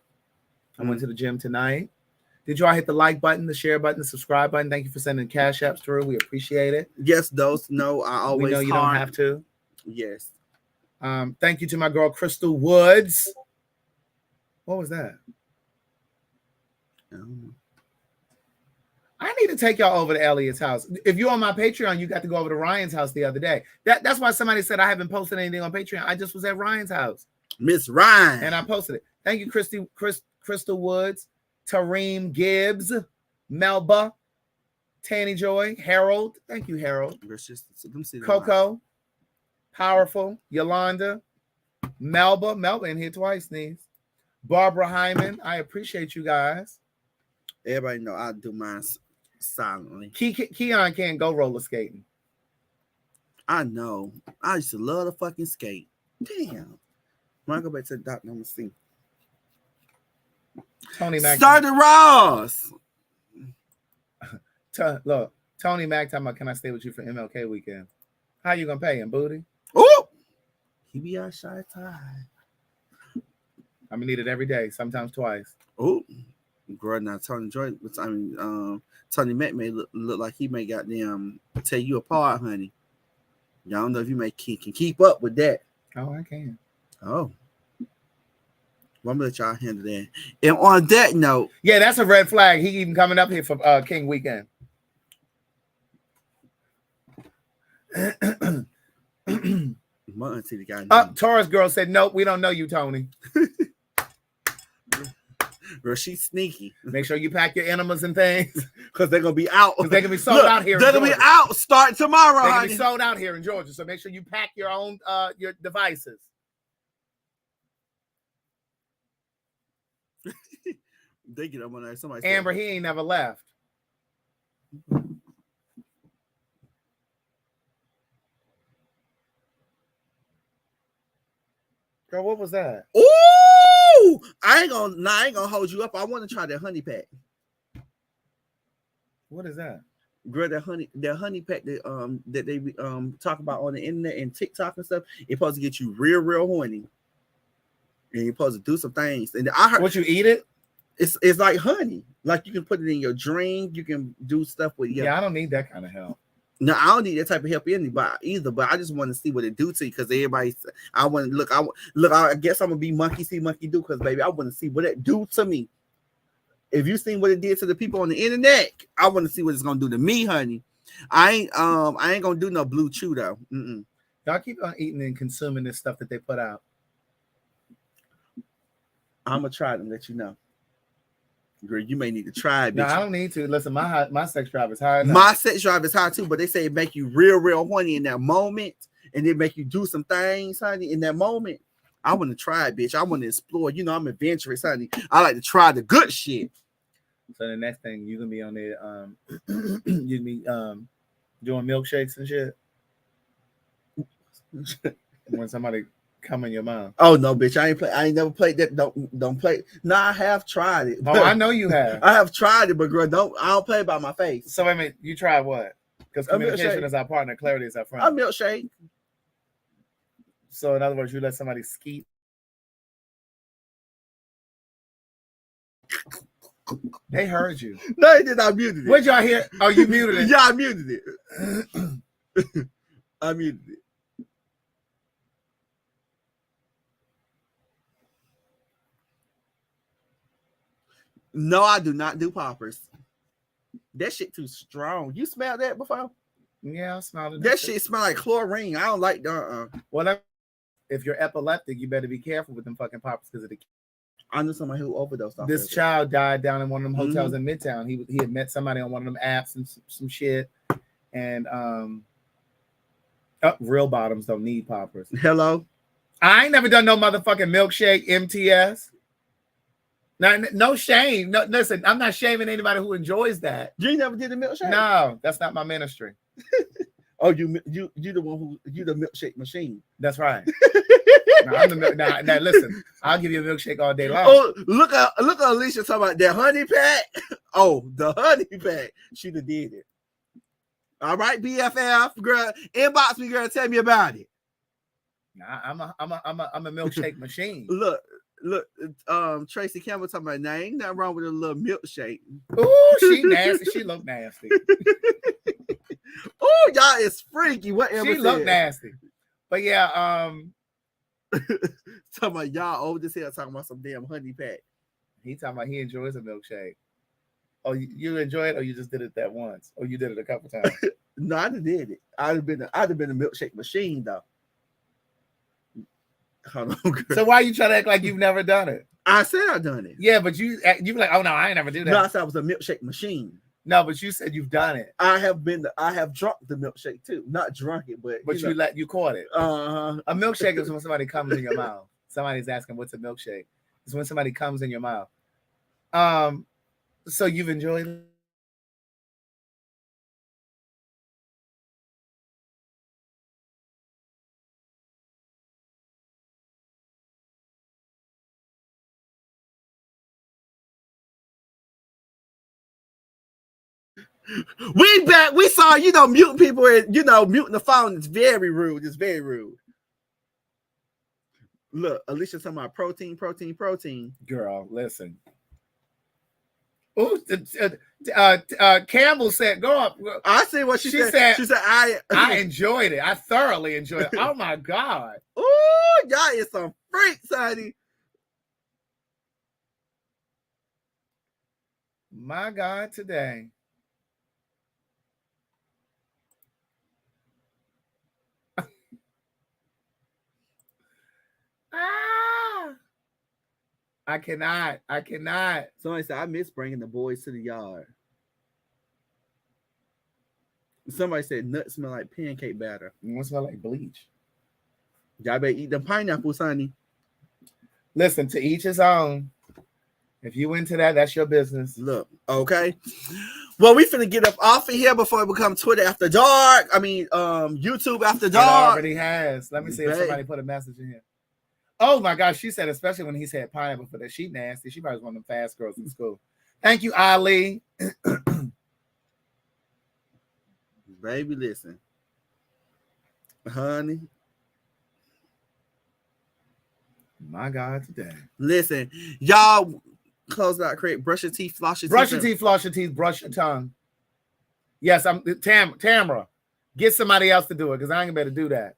I went to the gym tonight. Did y'all hit the like button, the share button, the subscribe button? Thank you for sending cash apps through. We appreciate it. Yes, those. No, I always. We know you don't have to. Yes. Thank you to my girl Crystal Woods. What was that? I don't know. I need to take y'all over to Elliot's house. If you're on my Patreon, you got to go over to Ryan's house the other day. That's why somebody said I haven't posted anything on Patreon. I just was at Ryan's house. Miss Ryan. And I posted it. Thank you, Crystal Woods, Tareem Gibbs, Melba, Tanny Joy, Harold. Thank you, Harold. Coco, Powerful, Yolanda, Melba in here twice, Sneeze. Barbara Hyman. I appreciate you guys. Everybody know I do mine silently. Keon can't go roller skating. I know. I used to love to fucking skate. Damn. When I go back to the doctor, I'm gonna see. Tony Mac. Started Ross. Look, Tony Mac talking about, can I stay with you for MLK weekend? How you gonna pay him, booty? Oh, He be out shy time. I'm gonna need it every day, sometimes twice. Oh, girl, now Tony Joy. Tony Mac may look like he may goddamn tear you apart, honey. Y'all don't know if you can keep up with that. Oh, I can. Oh. Well, I'm gonna let y'all handle that. And on that note, yeah, that's a red flag. He even coming up here for King Weekend. my auntie the guy. Taurus girl said, "Nope, we don't know you, Tony." Girl, she's sneaky. Make sure you pack your enemas and things because they're gonna be out. They're gonna be sold out here. They're gonna be out starting tomorrow. They're gonna be sold out here in Georgia. So make sure you pack your own your devices. They get up on there. Somebody Amber, he ain't never left. Girl, what was that? Ooh, I ain't gonna hold you up. I want to try that honey pack. What is that? Girl, that honey pack that they talk about on the internet and TikTok and stuff. It's supposed to get you real horny, and you're supposed to do some things. And I heard what you eat it. It's like honey. Like you can put it in your drink. You can do stuff with it. Yeah, I don't need that kind of help. No, I don't need that type of help either. But I just want to see what it do to you because everybody. I want to look. I guess I'm gonna be monkey see, monkey do because baby, I want to see what it do to me. If you seen what it did to the people on the internet, I want to see what it's gonna do to me, honey. I ain't gonna do no blue chew though. Y'all keep on eating and consuming this stuff that they put out. I'm gonna try it and let you know. Girl, you may need to try it. No, I don't need to. Listen, my sex drive is high enough. My sex drive is high too, but they say it make you real horny in that moment, and it make you do some things, honey, in that moment. I want to try it, bitch. I want to explore. You know, I'm adventurous, honey. I like to try the good shit. So the next thing you gonna be on there, you be doing milkshakes and shit. When somebody come in your mouth. Oh no, bitch! I ain't never played that. Don't play. No, I have tried it. Oh, I know you have. I have tried it, but girl, I don't play by my face. So I mean, you tried what? Because communication is our partner, clarity is our friend. A milkshake. So in other words, you let somebody skeet. They heard you. No, they did. I muted it. What'd y'all hear? Oh, you muted it. Yeah, I muted it. I muted it. No, I do not do poppers. That shit too strong. You smelled that before? Yeah, I smelled it. That shit smell like chlorine. I don't like that. Well, if you're epileptic, you better be careful with them fucking poppers because of the. I knew somebody who overdosed. This child died down in one of them hotels in Midtown. He had met somebody on one of them apps and some shit. And real bottoms don't need poppers. Hello. I ain't never done no motherfucking milkshake MTS. No shame. No, listen, I'm not shaming anybody who enjoys that. You never did a milkshake? No, that's not my ministry. Oh, you the one who you the milkshake machine. That's right. Now listen, I'll give you a milkshake all day long. Oh, look at Alicia talking about that honey pack. Oh, the honey pack. She done did it. All right, BFF girl, inbox me, girl. Tell me about it. Nah, I'm a milkshake machine. Look, Tracy Campbell talking about now ain't nothing wrong with a little milkshake. Ooh, she nasty. She look nasty. Oh, y'all is freaky. Whatever. She look nasty. But yeah, talking about y'all old as hell talking about some damn honey pack. He talking about he enjoys a milkshake. Oh, you enjoy it, or you just did it that once, or you did it a couple times? No, I did it. I'd have been a milkshake machine though. Hold on, girl. So why you try to act like you've never done it? I said I done it. Yeah, but you be like, oh no, I ain't never do that. No, I said I was a milkshake machine. No, but you said you've done it. I have drunk the milkshake too. Not drunk it, but you caught it. Uh-huh. A milkshake is when somebody comes in your mouth. Somebody's asking what's a milkshake. It's when somebody comes in your mouth. So you've enjoyed it? We back. We saw, muting people and, muting the phone is very rude. It's very rude. Look, Alicia talking about protein. Girl, listen. Ooh, Campbell said, "Go up." I see what she said. She said, "I enjoyed it. I thoroughly enjoyed it." Oh my god! Ooh, y'all is some freaks, honey. My God, today. I cannot. Somebody said, I miss bringing the boys to the yard. Somebody said, nuts smell like pancake batter. It smell like bleach. Y'all better eat the pineapples, honey. Listen, to each his own. If you into that, that's your business. Look, okay. Well, we finna get up off of here before it become Twitter after dark. I mean, YouTube after dark. It already has. Let me see if somebody put a message in here. Oh my gosh, she said, especially when he said pineapple for that. She nasty. She probably one of them fast girls in school. Thank you, Ali. Baby, listen. Honey. My God, today. Listen, y'all close out, Craig. Brush your teeth, floss your teeth. Brush your teeth, floss your teeth, brush your tongue. Yes, I'm Tamara. Get somebody else to do it because I ain't gonna be able to do that.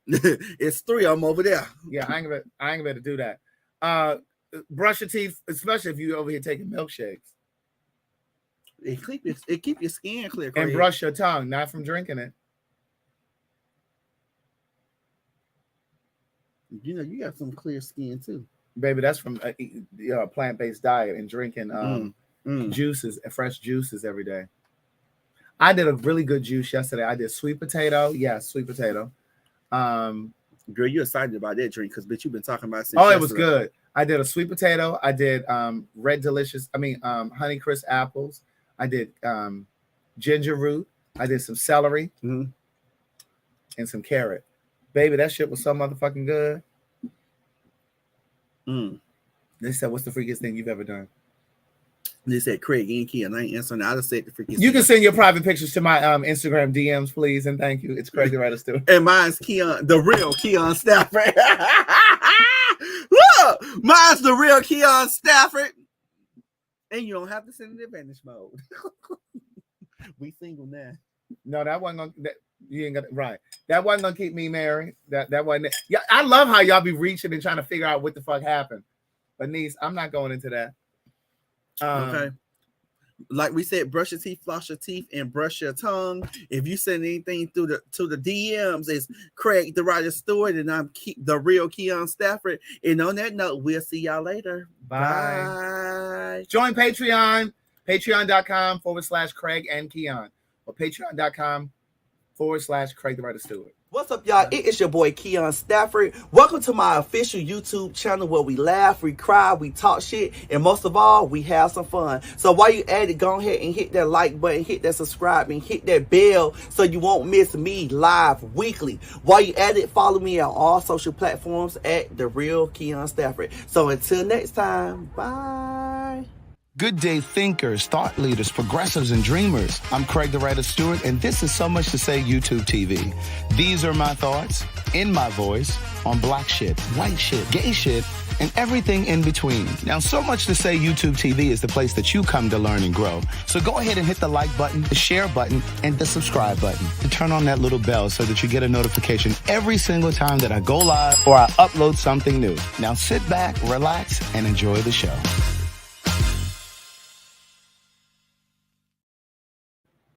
It's 3 of them over there. Yeah, I ain't gonna be able to do that. Brush your teeth, especially if you over here taking milkshakes. It keep your skin clear, Craig. And brush your tongue, not from drinking it. You know, you got some clear skin too. Baby, that's from a plant-based diet and drinking juices, fresh juices every day. I did a really good juice yesterday. I did sweet potato. Yes, sweet potato. Girl, you excited about that drink because bitch, you've been talking about it since yesterday. It was good. I did a sweet potato. I did Honey Crisp apples. I did ginger root. I did some celery and some carrot. Baby, that shit was so motherfucking good. They said, what's the freakiest thing you've ever done? They said, Craig and Keon. I ain't answering. I just said the freakiest You can send your private pictures to my Instagram DMs, please, and thank you. It's Craig the Writer Stewart. And mine's Keon, the real Keon Stafford. Look, mine's the real Keon Stafford. And you don't have to send it in advantage mode. We single now. No, that wasn't gonna. You ain't gonna right. That wasn't gonna keep me married. That wasn't. Yeah, I love how y'all be reaching and trying to figure out what the fuck happened. But niece, I'm not going into that. Okay. Like we said, brush your teeth, floss your teeth, and brush your tongue. If you send anything to the DMs, it's Craig the Writer Stewart, and I'm the real Keon Stafford. And on that note, we'll see y'all later. Bye. Join Patreon, patreon.com/Craig and Keon, or patreon.com/Craig the Writer Stewart. What's up, y'all? It is your boy Keon Stafford. Welcome to my official YouTube channel where we laugh, we cry, we talk shit, and most of all, we have some fun. So while you at it, go ahead and hit that like button, hit that subscribe, and hit that bell so you won't miss me live weekly. While you at it, follow me on all social platforms at The Real Keon Stafford. So until next time, bye. Good day thinkers, thought leaders, progressives, and dreamers. I'm Craig the Writer Stewart, and this is So Much to Say YouTube TV. These are my thoughts, in my voice, on black shit, white shit, gay shit, and everything in between. Now, So Much to Say YouTube TV is the place that you come to learn and grow. So go ahead and hit the like button, the share button, and the subscribe button. And turn on that little bell so that you get a notification every single time that I go live or I upload something new. Now sit back, relax, and enjoy the show.